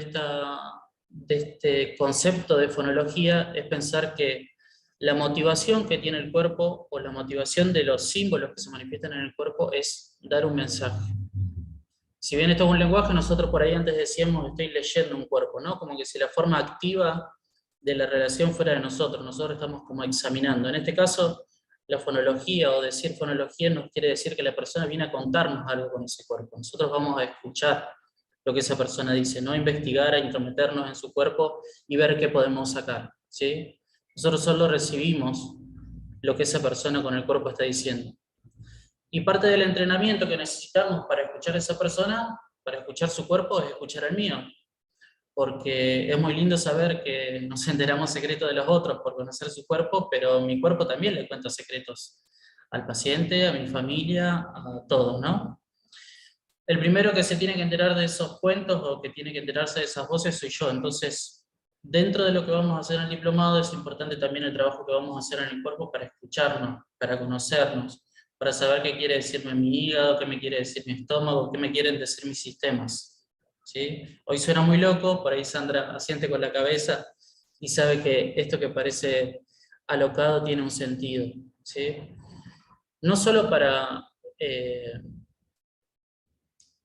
este concepto de fonología, es pensar que la motivación que tiene el cuerpo, o la motivación de los símbolos que se manifiestan en el cuerpo, es dar un mensaje. Si bien esto es un lenguaje, nosotros por ahí antes decíamos, estoy leyendo un cuerpo, ¿no? Como que si la forma activa de la relación fuera de nosotros estamos como examinando. En este caso, la fonología, o decir fonología, nos quiere decir que la persona viene a contarnos algo con ese cuerpo. Nosotros vamos a escuchar lo que esa persona dice, no a investigar, a intrometernos en su cuerpo y ver qué podemos sacar, ¿sí? Nosotros solo recibimos lo que esa persona con el cuerpo está diciendo. Y parte del entrenamiento que necesitamos para escuchar a esa persona, para escuchar su cuerpo, es escuchar el mío. Porque es muy lindo saber que nos enteramos secretos de los otros por conocer su cuerpo, pero mi cuerpo también le cuenta secretos al paciente, a mi familia, a todos, ¿no? El primero que se tiene que enterar de esos cuentos, o que tiene que enterarse de esas voces, soy yo. Entonces, dentro de lo que vamos a hacer en el diplomado, es importante también el trabajo que vamos a hacer en el cuerpo para escucharnos, para conocernos, para saber qué quiere decirme mi hígado, qué me quiere decir mi estómago, qué me quieren decir mis sistemas. ¿Sí? Hoy suena muy loco, por ahí Sandra asiente con la cabeza y sabe que esto que parece alocado tiene un sentido. ¿Sí? No solo para,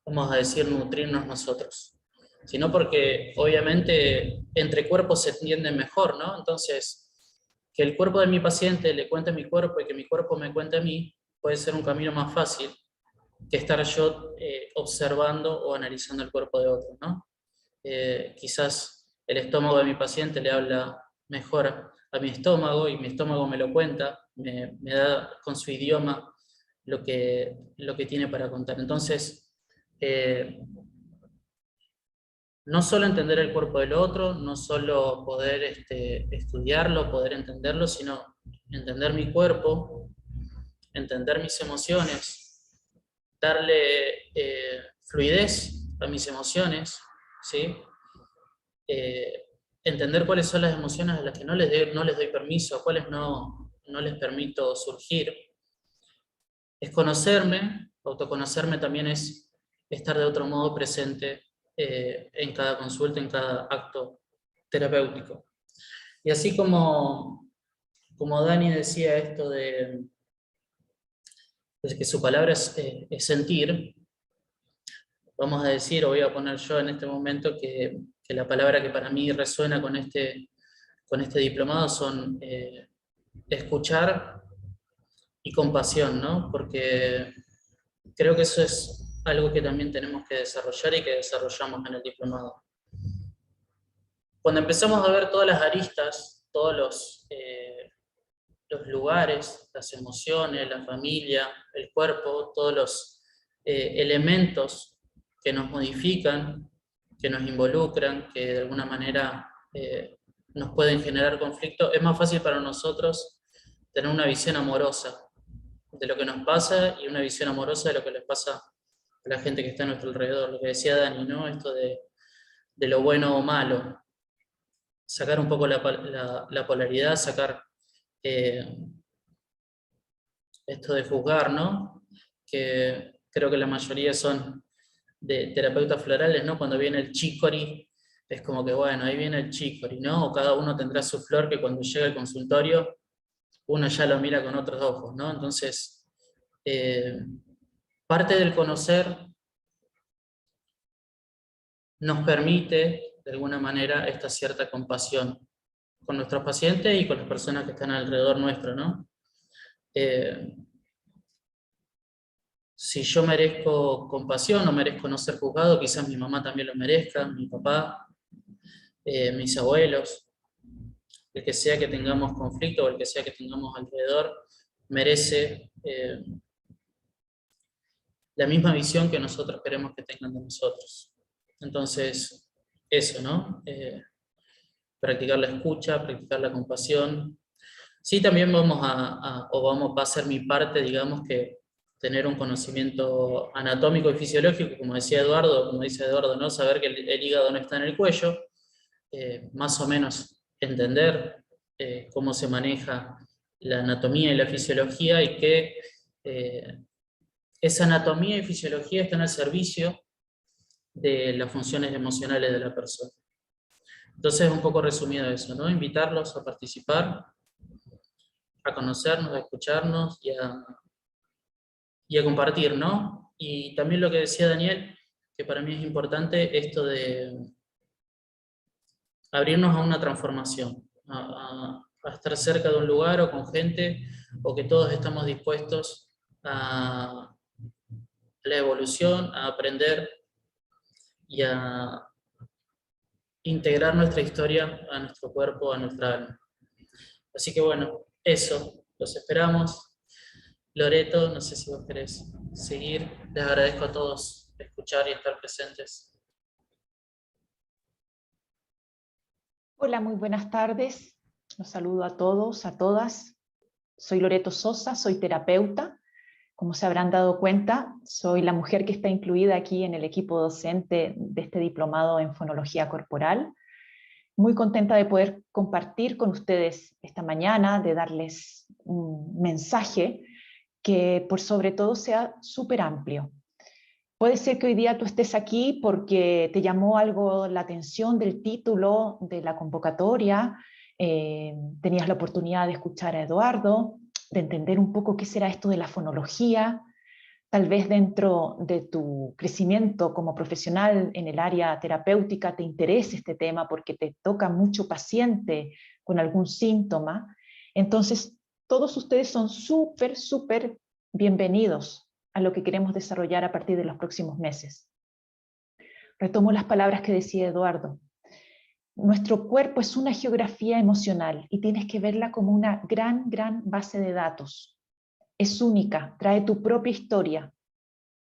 vamos a decir, nutrirnos nosotros, sino porque obviamente entre cuerpos se entienden mejor, ¿no? Entonces, que el cuerpo de mi paciente le cuente a mi cuerpo y que mi cuerpo me cuente a mí, puede ser un camino más fácil que estar yo observando o analizando el cuerpo de otro, ¿no? Quizás el estómago de mi paciente le habla mejor a mi estómago, y mi estómago me lo cuenta, me da con su idioma lo que tiene para contar. Entonces, no solo entender el cuerpo del otro, no solo poder estudiarlo, poder entenderlo, sino entender mi cuerpo, entender mis emociones, darle fluidez a mis emociones, ¿sí? Entender cuáles son las emociones a las que no les doy permiso, a cuáles no les permito surgir. Es conocerme, autoconocerme también es estar de otro modo presente en cada consulta, en cada acto terapéutico. Y así como Dani decía esto de que su palabra es sentir, vamos a decir, o voy a poner yo en este momento, que la palabra que para mí resuena con este diplomado son escuchar y compasión, ¿no? Porque creo que eso es algo que también tenemos que desarrollar y que desarrollamos en el diplomado. Cuando empezamos a ver todas las aristas, todos los lugares, las emociones, la familia, el cuerpo, todos los elementos que nos modifican, que nos involucran, que de alguna manera nos pueden generar conflicto, es más fácil para nosotros tener una visión amorosa de lo que nos pasa y una visión amorosa de lo que les pasa la gente que está a nuestro alrededor, lo que decía Dani, ¿no? Esto de lo bueno o malo, sacar un poco la polaridad, sacar esto de juzgar, ¿no? Que creo que la mayoría son de terapeutas florales, ¿no? Cuando viene el chicory, es como que, bueno, ahí viene el chicory, ¿no? O cada uno tendrá su flor que cuando llega al consultorio, uno ya lo mira con otros ojos, ¿no? Entonces, parte del conocer nos permite, de alguna manera, esta cierta compasión con nuestros pacientes y con las personas que están alrededor nuestro, ¿no? Si yo merezco compasión o merezco no ser juzgado, quizás mi mamá también lo merezca, mi papá, mis abuelos, el que sea que tengamos conflicto o el que sea que tengamos alrededor, merece la misma visión que nosotros queremos que tengan de nosotros. Entonces, eso, ¿no? Practicar la escucha, practicar la compasión. Sí, también va a ser mi parte, digamos, que tener un conocimiento anatómico y fisiológico, como decía Eduardo, como dice Eduardo, ¿no? Saber que el hígado no está en el cuello, más o menos entender cómo se maneja la anatomía y la fisiología y que esa anatomía y fisiología están al servicio de las funciones emocionales de la persona. Entonces, un poco resumido eso, ¿no? Invitarlos a participar, a conocernos, a escucharnos y a compartir, ¿no? Y también lo que decía Daniel, que para mí es importante, esto de abrirnos a una transformación, a estar cerca de un lugar o con gente, o que todos estamos dispuestos a la evolución, a aprender y a integrar nuestra historia a nuestro cuerpo, a nuestra alma. Así que bueno, eso, los esperamos. Loreto, no sé si vos querés seguir. Les agradezco a todos escuchar y estar presentes. Hola, muy buenas tardes. Los saludo a todos, a todas. Soy Loreto Sosa, soy terapeuta. Como se habrán dado cuenta, soy la mujer que está incluida aquí en el equipo docente de este diplomado en fonología corporal. Muy contenta de poder compartir con ustedes esta mañana, de darles un mensaje que por sobre todo sea súper amplio. Puede ser que hoy día tú estés aquí porque te llamó algo la atención del título de la convocatoria, tenías la oportunidad de escuchar a Eduardo, de entender un poco qué será esto de la fonología, tal vez dentro de tu crecimiento como profesional en el área terapéutica te interese este tema porque te toca mucho paciente con algún síntoma. Entonces, todos ustedes son súper, súper bienvenidos a lo que queremos desarrollar a partir de los próximos meses. Retomo las palabras que decía Eduardo. Nuestro cuerpo es una geografía emocional y tienes que verla como una gran, gran base de datos. Es única, trae tu propia historia,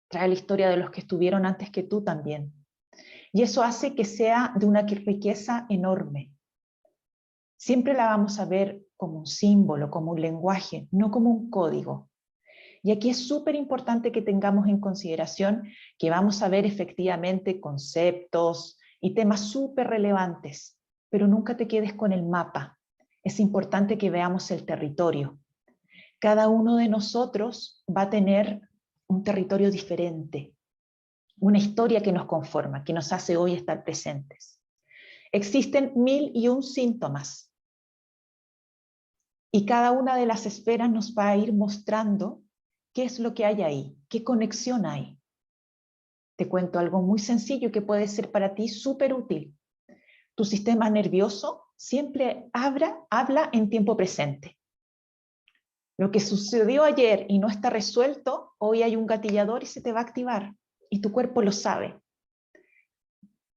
trae la historia de los que estuvieron antes que tú también. Y eso hace que sea de una riqueza enorme. Siempre la vamos a ver como un símbolo, como un lenguaje, no como un código. Y aquí es súper importante que tengamos en consideración que vamos a ver efectivamente conceptos y temas súper relevantes, pero nunca te quedes con el mapa. Es importante que veamos el territorio. Cada uno de nosotros va a tener un territorio diferente, una historia que nos conforma, que nos hace hoy estar presentes. Existen 1001 síntomas y cada una de las esferas nos va a ir mostrando qué es lo que hay ahí, qué conexión hay. Te cuento algo muy sencillo que puede ser para ti súper útil. Tu sistema nervioso siempre habla en tiempo presente. Lo que sucedió ayer y no está resuelto, hoy hay un gatillador y se te va a activar. Y tu cuerpo lo sabe.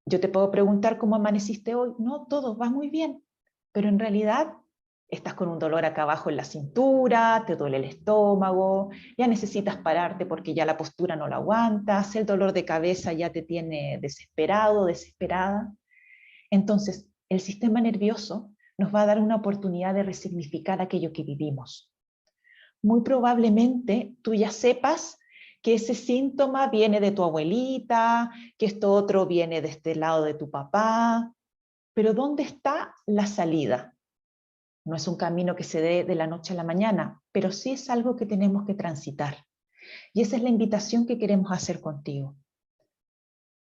Yo te puedo preguntar cómo amaneciste hoy. No, todo va muy bien. Pero en realidad estás con un dolor acá abajo en la cintura, te duele el estómago, ya necesitas pararte porque ya la postura no la aguantas, el dolor de cabeza ya te tiene desesperado, desesperada. Entonces, el sistema nervioso nos va a dar una oportunidad de resignificar aquello que vivimos. Muy probablemente tú ya sepas que ese síntoma viene de tu abuelita, que esto otro viene de este lado de tu papá, pero ¿dónde está la salida? No es un camino que se dé de la noche a la mañana, pero sí es algo que tenemos que transitar. Y esa es la invitación que queremos hacer contigo.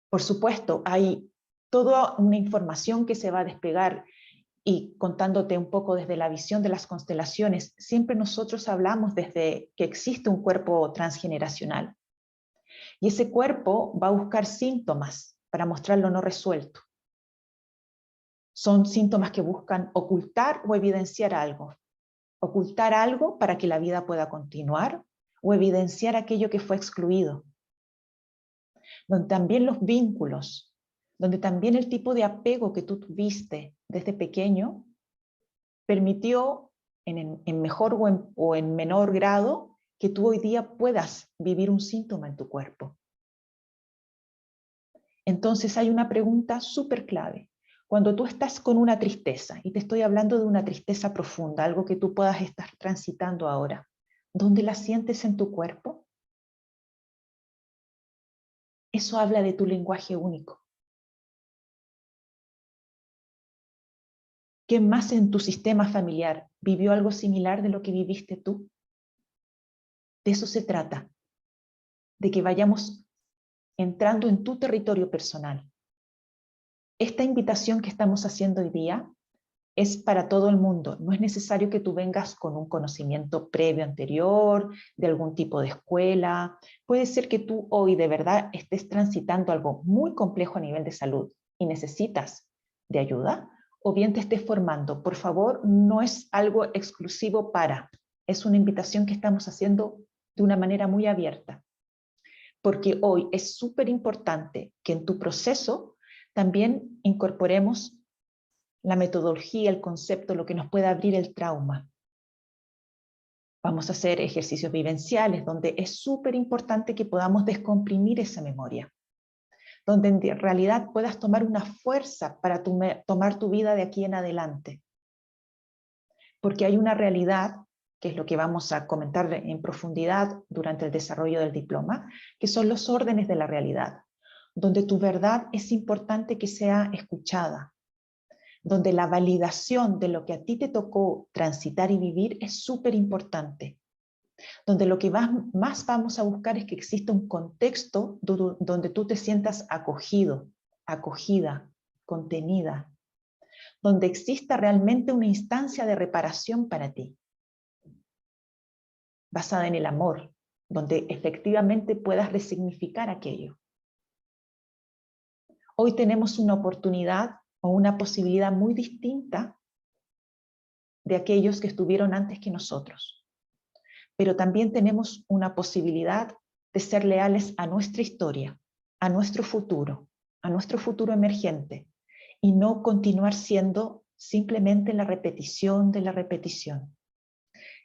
Por supuesto, hay toda una información que se va a despegar y contándote un poco desde la visión de las constelaciones, siempre nosotros hablamos desde que existe un cuerpo transgeneracional. Y ese cuerpo va a buscar síntomas para mostrar lo no resuelto. Son síntomas que buscan ocultar o evidenciar algo. Ocultar algo para que la vida pueda continuar o evidenciar aquello que fue excluido. Donde también los vínculos, donde también el tipo de apego que tú tuviste desde pequeño permitió en mejor o en menor grado que tú hoy día puedas vivir un síntoma en tu cuerpo. Entonces hay una pregunta súper clave. Cuando tú estás con una tristeza, y te estoy hablando de una tristeza profunda, algo que tú puedas estar transitando ahora, ¿dónde la sientes en tu cuerpo? Eso habla de tu lenguaje único. ¿Quién más en tu sistema familiar vivió algo similar de lo que viviste tú? De eso se trata, de que vayamos entrando en tu territorio personal. Esta invitación que estamos haciendo hoy día es para todo el mundo. No es necesario que tú vengas con un conocimiento previo anterior, de algún tipo de escuela. Puede ser que tú hoy de verdad estés transitando algo muy complejo a nivel de salud y necesitas de ayuda, o bien te estés formando. Por favor, no es algo exclusivo para. Es una invitación que estamos haciendo de una manera muy abierta. Porque hoy es súper importante que en tu proceso también incorporemos la metodología, el concepto, lo que nos pueda abrir el trauma. Vamos a hacer ejercicios vivenciales donde es súper importante que podamos descomprimir esa memoria, donde en realidad puedas tomar una fuerza para tomar tu vida de aquí en adelante. Porque hay una realidad, que es lo que vamos a comentar en profundidad durante el desarrollo del diploma, que son los órdenes de la realidad, donde tu verdad es importante que sea escuchada, donde la validación de lo que a ti te tocó transitar y vivir es súper importante, donde lo que más vamos a buscar es que exista un contexto donde tú te sientas acogido, acogida, contenida, donde exista realmente una instancia de reparación para ti, basada en el amor, donde efectivamente puedas resignificar aquello. Hoy tenemos una oportunidad o una posibilidad muy distinta de aquellos que estuvieron antes que nosotros. Pero también tenemos una posibilidad de ser leales a nuestra historia, a nuestro futuro emergente, y no continuar siendo simplemente la repetición de la repetición.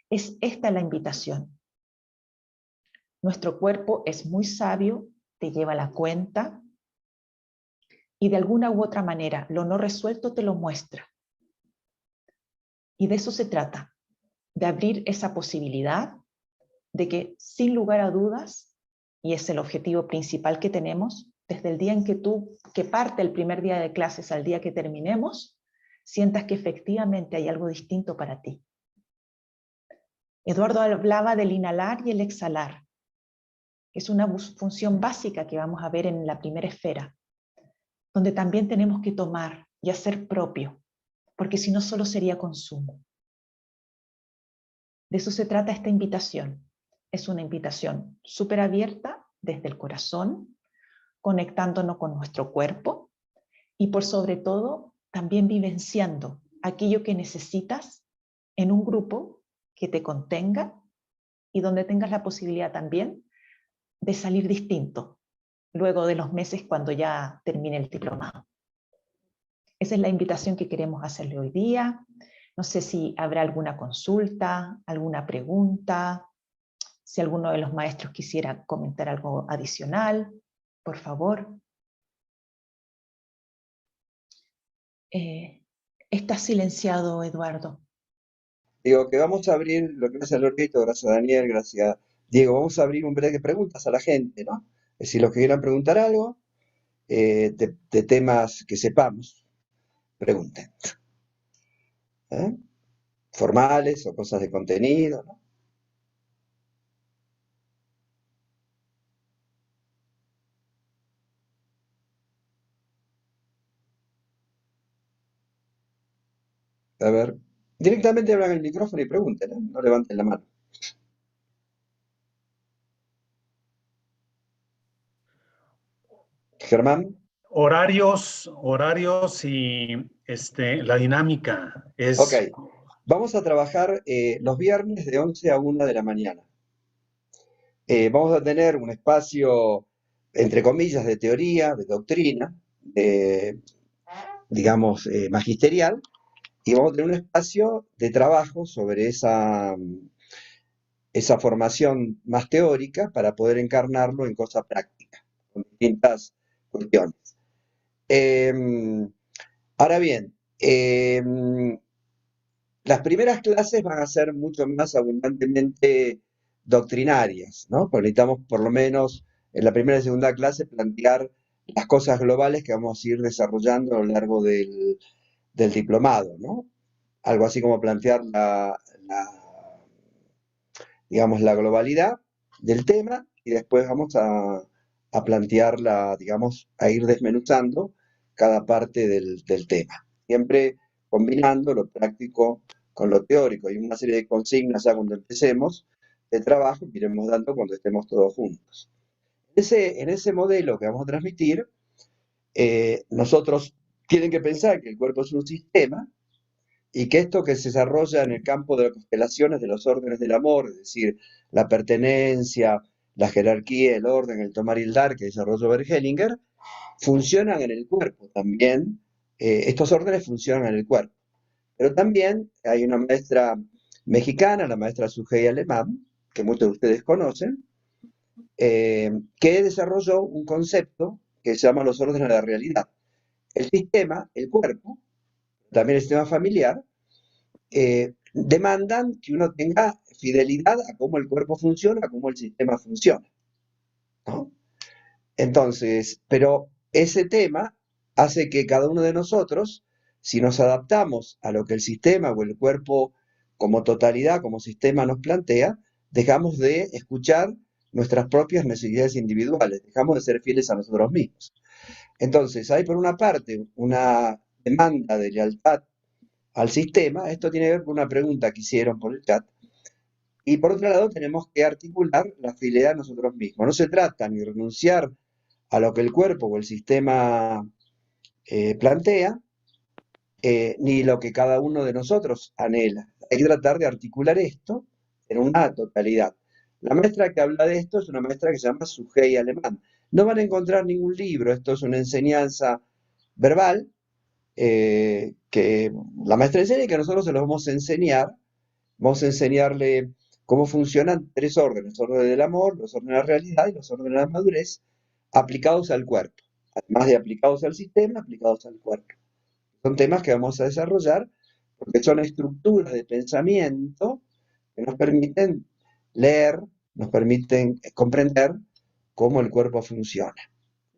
Es esta la invitación. Nuestro cuerpo es muy sabio, te lleva la cuenta, y de alguna u otra manera lo no resuelto te lo muestra. Y de eso se trata, de abrir esa posibilidad de que sin lugar a dudas, y es el objetivo principal que tenemos, desde el día en que parte el primer día de clases al día que terminemos, sientas que efectivamente hay algo distinto para ti. Eduardo hablaba del inhalar y el exhalar, que es una función básica que vamos a ver en la primera esfera, donde también tenemos que tomar y hacer propio, porque si no solo sería consumo. De eso se trata esta invitación. Es una invitación súper abierta desde el corazón, conectándonos con nuestro cuerpo y por sobre todo también vivenciando aquello que necesitas en un grupo que te contenga y donde tengas la posibilidad también de salir distinto luego de los meses cuando ya termine el diplomado. Esa es la invitación que queremos hacerle hoy día. No sé si habrá alguna consulta, alguna pregunta, si alguno de los maestros quisiera comentar algo adicional, por favor. Está silenciado, Eduardo. Digo que vamos a abrir lo que es el orquito, gracias a Daniel, gracias Diego, vamos a abrir un break de preguntas a la gente, ¿no? Es decir, los que quieran preguntar algo, de temas que sepamos, pregunten. ¿Eh? Formales o cosas de contenido, ¿no? A ver, directamente abran el micrófono y pregunten, ¿eh? No levanten la mano. Germán, Horarios y la dinámica ok. es, Vamos a trabajar los viernes de 11 a 1 de la mañana. Vamos a tener un espacio, entre comillas, de teoría, de doctrina, digamos, magisterial, y vamos a tener un espacio de trabajo sobre esa formación más teórica para poder encarnarlo en cosas prácticas, con distintas cuestiones. Ahora bien, las primeras clases van a ser mucho más abundantemente doctrinarias, ¿no? Porque necesitamos por lo menos en la primera y segunda clase plantear las cosas globales que vamos a ir desarrollando a lo largo del diplomado, ¿no? Algo así como plantear digamos, la globalidad del tema y después vamos a plantearla, digamos, a ir desmenuzando cada parte del tema. Siempre combinando lo práctico con lo teórico. Hay una serie de consignas ya cuando empecemos de trabajo que iremos dando cuando estemos todos juntos. En ese modelo que vamos a transmitir, nosotros tienen que pensar que el cuerpo es un sistema y que esto que se desarrolla en el campo de las constelaciones de los órdenes del amor, es decir, la pertenencia, la jerarquía, el orden, el tomar y el dar que desarrolló Bert Hellinger, funcionan en el cuerpo también. Estos órdenes funcionan en el cuerpo. Pero también hay una maestra mexicana, la maestra Sujei Alemán, que muchos de ustedes conocen, que desarrolló un concepto que se llama los órdenes de la realidad. El sistema, el cuerpo, también el sistema familiar, demandan que uno tenga fidelidad a cómo el cuerpo funciona, a cómo el sistema funciona, ¿no? Entonces, pero ese tema hace que cada uno de nosotros, si nos adaptamos a lo que el sistema o el cuerpo como totalidad, como sistema nos plantea, dejamos de escuchar nuestras propias necesidades individuales, dejamos de ser fieles a nosotros mismos. Entonces, hay por una parte una demanda de lealtad al sistema, esto tiene que ver con una pregunta que hicieron por el chat, y por otro lado tenemos que articular la fidelidad a nosotros mismos. No se trata ni renunciar a lo que el cuerpo o el sistema plantea, ni lo que cada uno de nosotros anhela. Hay que tratar de articular esto en una totalidad. La maestra que habla de esto es una maestra que se llama Sujei Alemán. No van a encontrar ningún libro, esto es una enseñanza verbal, que la maestra enseña y que nosotros se los vamos a enseñar. Vamos a enseñarle cómo funcionan tres órdenes: orden del amor, los órdenes de la realidad y los órdenes de la madurez, aplicados al cuerpo. Además de aplicados al sistema, aplicados al cuerpo. Son temas que vamos a desarrollar porque son estructuras de pensamiento que nos permiten leer, nos permiten comprender cómo el cuerpo funciona.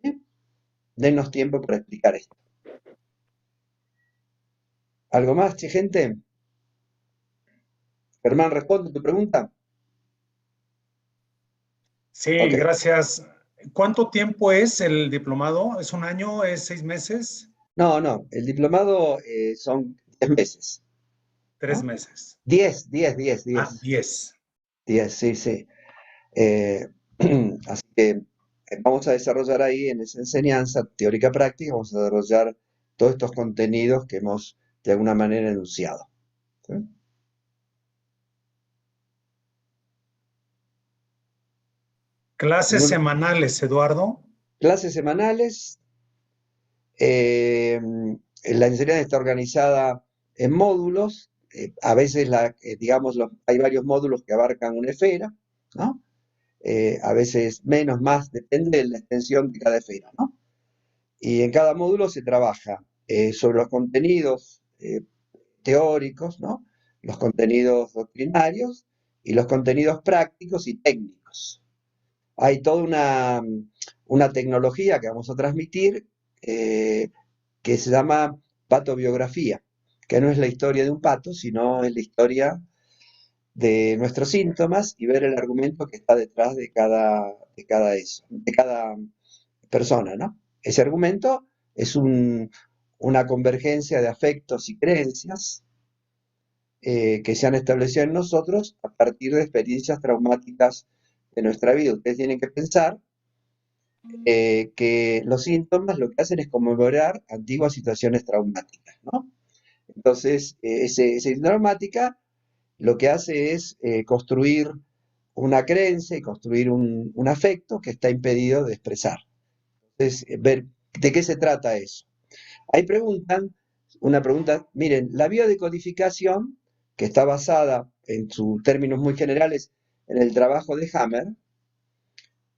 ¿Sí? Denos tiempo para explicar esto. ¿Algo más, gente? Germán, ¿responde tu pregunta? sí, Ok. gracias. ¿Cuánto tiempo es el diplomado? ¿Es un año? ¿Es 6 meses? No, el diplomado son 10 meses. 3 ¿No? meses. 10. Ah, 10. 10, sí. Así que vamos a desarrollar ahí en esa enseñanza teórica práctica, vamos a desarrollar todos estos contenidos que hemos de alguna manera enunciado. ¿Sí? Clases semanales, Eduardo. Clases semanales. La enseñanza está organizada en módulos. A veces, digamos, hay varios módulos que abarcan una esfera, ¿no? A veces menos, más, depende de la extensión de cada esfera, ¿no? Y en cada módulo se trabaja sobre los contenidos teóricos, ¿no? Los contenidos doctrinarios y los contenidos prácticos y técnicos. sonidos. Hay toda una tecnología que vamos a transmitir que se llama patobiografía, que no es la historia de un pato, sino es la historia de nuestros síntomas y ver el argumento que está detrás de cada persona, ¿no? Ese argumento es una convergencia de afectos y creencias que se han establecido en nosotros a partir de experiencias traumáticas de nuestra vida. Ustedes tienen que pensar que los síntomas lo que hacen es conmemorar antiguas situaciones traumáticas, ¿no? Entonces, esa traumática lo que hace es construir una creencia y construir un afecto que está impedido de expresar. Entonces, ver de qué se trata eso. Ahí una pregunta, miren, la biodecodificación, que está basada en sus términos muy generales en el trabajo de Hammer,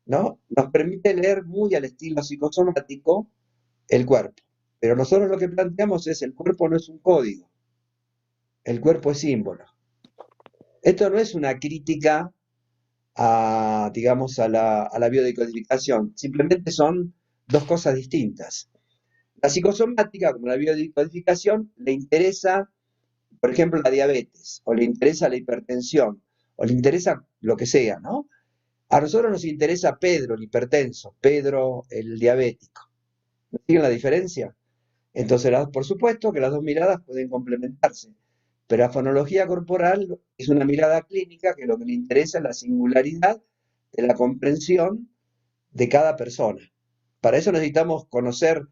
¿no? Nos permite leer muy al estilo psicosomático el cuerpo. Pero nosotros lo que planteamos es el cuerpo no es un código, el cuerpo es símbolo. Esto no es una crítica digamos, a la biodecodificación, simplemente son dos cosas distintas. La psicosomática, como la biodecodificación, le interesa, por ejemplo, la diabetes, o le interesa la hipertensión, o le interesa lo que sea, ¿no? A nosotros nos interesa Pedro, el hipertenso, Pedro, el diabético. ¿No siguen la diferencia? Entonces, por supuesto que las dos miradas pueden complementarse, pero la fonología corporal es una mirada clínica que lo que le interesa es la singularidad de la comprensión de cada persona. Para eso necesitamos conocer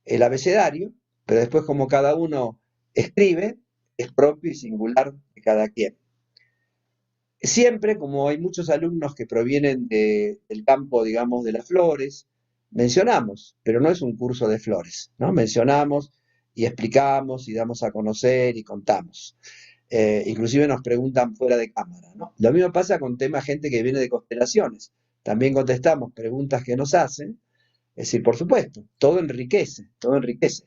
el abecedario, pero después como cada uno escribe, es propio y singular de cada quien. Siempre, como hay muchos alumnos que provienen del campo, digamos, de las flores, mencionamos, pero no es un curso de flores, ¿no? Mencionamos y explicamos y damos a conocer y contamos. Inclusive nos preguntan fuera de cámara, ¿no? Lo mismo pasa con gente que viene de constelaciones. También contestamos preguntas que nos hacen. Es decir, por supuesto, todo enriquece, todo enriquece.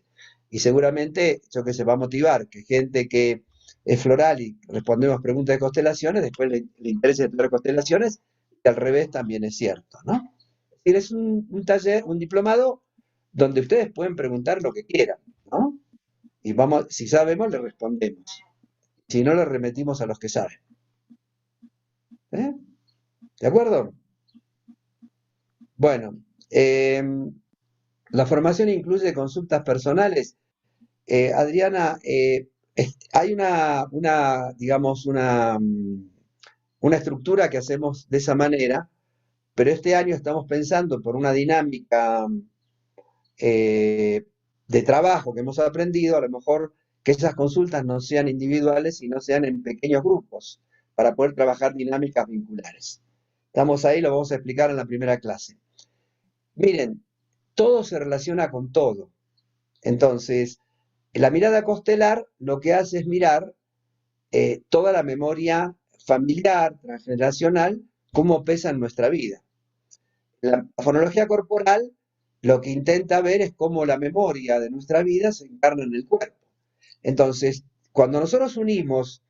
Y seguramente, eso que se va a motivar, que gente que es floral y respondemos preguntas de constelaciones, después le interesa estudiar constelaciones, y al revés también es cierto, ¿no? Es decir, es un taller, un diplomado, donde ustedes pueden preguntar lo que quieran, ¿no? Y vamos, si sabemos, le respondemos. Si no, le remitimos a los que saben. ¿Eh? ¿De acuerdo? Bueno, la formación incluye consultas personales. Adriana, hay digamos, una estructura que hacemos de esa manera, pero este año estamos pensando por una dinámica de trabajo que hemos aprendido, a lo mejor que esas consultas no sean individuales, sino sean en pequeños grupos, para poder trabajar dinámicas vinculares. Estamos ahí, lo vamos a explicar en la primera clase. Miren, todo se relaciona con todo. Entonces, la mirada constelar lo que hace es mirar toda la memoria familiar, transgeneracional, cómo pesa en nuestra vida. La fonología corporal lo que intenta ver es cómo la memoria de nuestra vida se encarna en el cuerpo. Entonces, cuando nosotros unimos,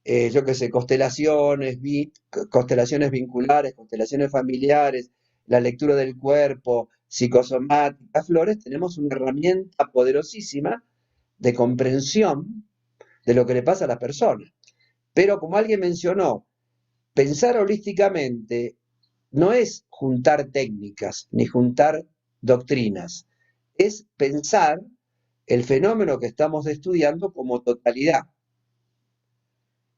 yo qué sé, constelaciones vinculares, constelaciones familiares, la lectura del cuerpo, psicosomática, flores, tenemos una herramienta poderosísima de comprensión de lo que le pasa a la persona. Pero como alguien mencionó, pensar holísticamente no es juntar técnicas ni juntar doctrinas, es pensar el fenómeno que estamos estudiando como totalidad.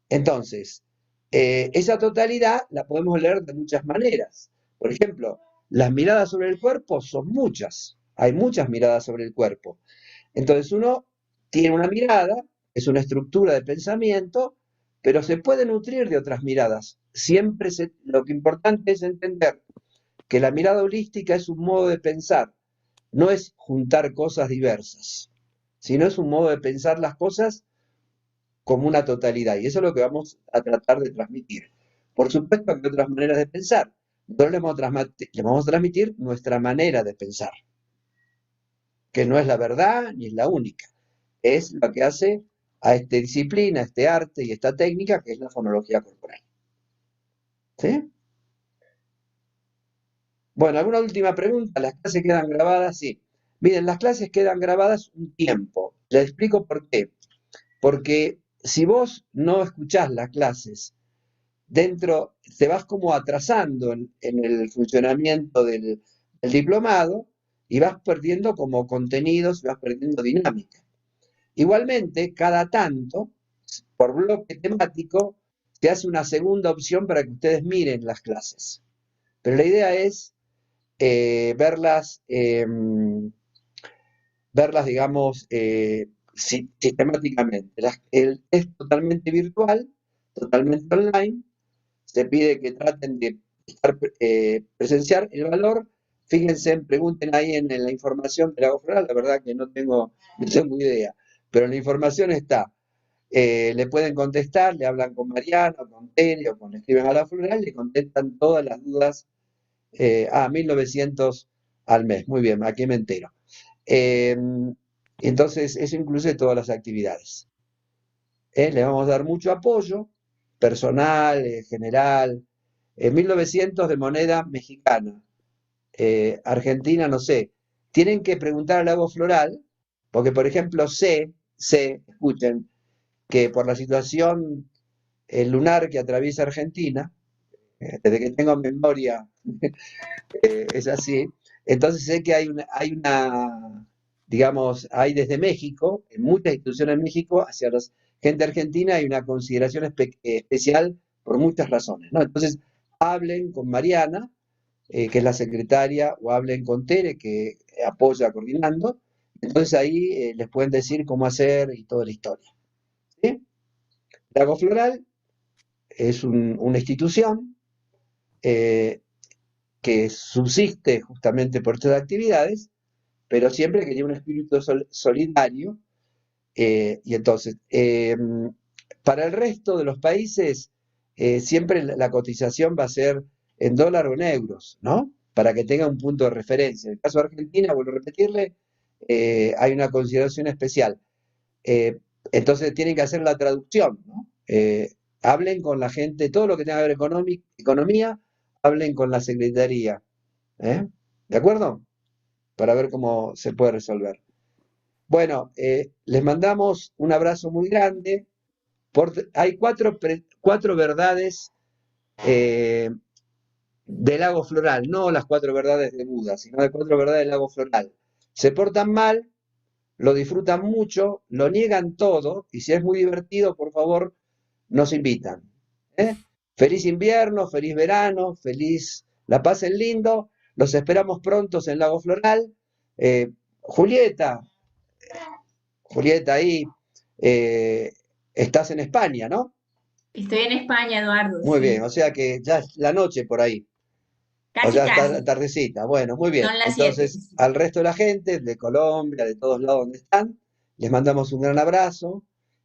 Entonces, esa totalidad la podemos leer de muchas maneras. Por ejemplo, las miradas sobre el cuerpo son muchas, hay muchas miradas sobre el cuerpo. Entonces uno tiene una mirada, es una estructura de pensamiento, pero se puede nutrir de otras miradas. Lo que importante es entender que la mirada holística es un modo de pensar, no es juntar cosas diversas, sino es un modo de pensar las cosas como una totalidad. Y eso es lo que vamos a tratar de transmitir. Por supuesto que hay otras maneras de pensar. Nosotros le vamos a transmitir nuestra manera de pensar, que no es la verdad ni es la única. Es lo que hace a esta disciplina, a este arte y esta técnica que es la fonología corporal. ¿Sí? Bueno, ¿alguna última pregunta? ¿Las clases quedan grabadas? Sí. Miren, las clases quedan grabadas un tiempo. Les explico por qué. Porque si vos no escuchás las clases, dentro te vas como atrasando en el funcionamiento del diplomado y vas perdiendo como contenidos, vas perdiendo dinámica. Igualmente, cada tanto, por bloque temático, se hace una segunda opción para que ustedes miren las clases. Pero la idea es verlas, digamos, sistemáticamente. Es totalmente virtual, totalmente online. Se pide que traten de estar, presenciar el valor. Fíjense, pregunten ahí en la información del Lago Floral, la verdad que no tengo idea, pero la información está. Le pueden contestar, le hablan con Mariana, o con Tere, o con escriben a la Floral, le contestan todas las dudas. 1.900 al mes, muy bien, aquí me entero. Entonces, eso incluye todas las actividades. Le vamos a dar mucho apoyo, personal, general. 1.900 de moneda mexicana. Argentina, no sé. Tienen que preguntar al Lago Floral, porque, por ejemplo, escuchen, que por la situación lunar que atraviesa Argentina, desde que tengo memoria, es así. Entonces sé que hay una, digamos, hay desde México, en muchas instituciones en México, hacia la gente argentina hay una consideración especial por muchas razones, ¿no? Entonces, hablen con Mariana, que es la secretaria, o hablen con Tere, que apoya coordinando. Entonces ahí les pueden decir cómo hacer y toda la historia. ¿Sí? Lago Floral es una institución que subsiste justamente por estas actividades, pero siempre que tiene un espíritu solidario. Y entonces, para el resto de los países, siempre la cotización va a ser en dólar o en euros, ¿no? Para que tenga un punto de referencia. En el caso de Argentina, vuelvo a repetirle, hay una consideración especial. Entonces tienen que hacer la traducción, ¿no? Hablen con la gente, todo lo que tenga que ver con economía, hablen con la secretaría. ¿De acuerdo? Para ver cómo se puede resolver. Bueno, les mandamos un abrazo muy grande. Hay cuatro verdades del Lago Floral, no las 4 verdades de Buda, sino de 4 verdades del Lago Floral. Se portan mal, lo disfrutan mucho, lo niegan todo, y si es muy divertido, por favor, nos invitan. Feliz invierno, feliz verano, la pasen lindo, los esperamos prontos en Lago Floral. Julieta, ahí estás en España, ¿no? Estoy en España, Eduardo. Muy sí. bien, o sea que ya es la noche por ahí. Casi, O sea, casi. está tardecita. Bueno, muy bien. Son las Entonces, 7. al resto de la gente de Colombia, de todos lados donde están, les mandamos un gran abrazo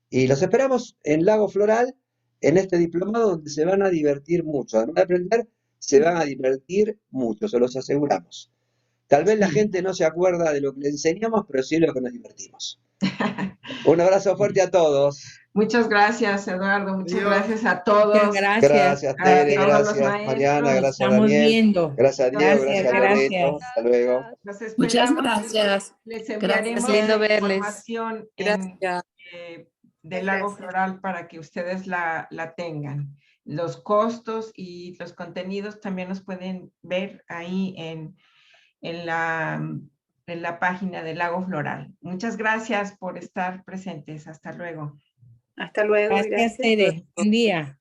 y los esperamos en Lago Floral, en este diplomado donde se van a divertir mucho. Además de aprender, se van a divertir mucho, se los aseguramos. Tal vez la gente no se acuerda de lo que le enseñamos, pero sí lo que nos divertimos. Un abrazo fuerte a todos. Muchas gracias, Eduardo. Muchas Adiós. gracias a todos. Gracias, Tere, todos los gracias, maestros. Mariana, Nos gracias, estamos Daniel. viendo. Gracias, Diego, Gracias, gracias, Loreto. Hasta luego. Los Muchas esperamos. gracias. Les Gracias, enviaremos lindo la verles. información Gracias. del Lago Floral para que ustedes la tengan. Los costos y los contenidos también los pueden ver ahí en la página del Lago Floral. Muchas gracias por estar presentes. Hasta luego. Hasta luego. Gracias, Tere. Buen día.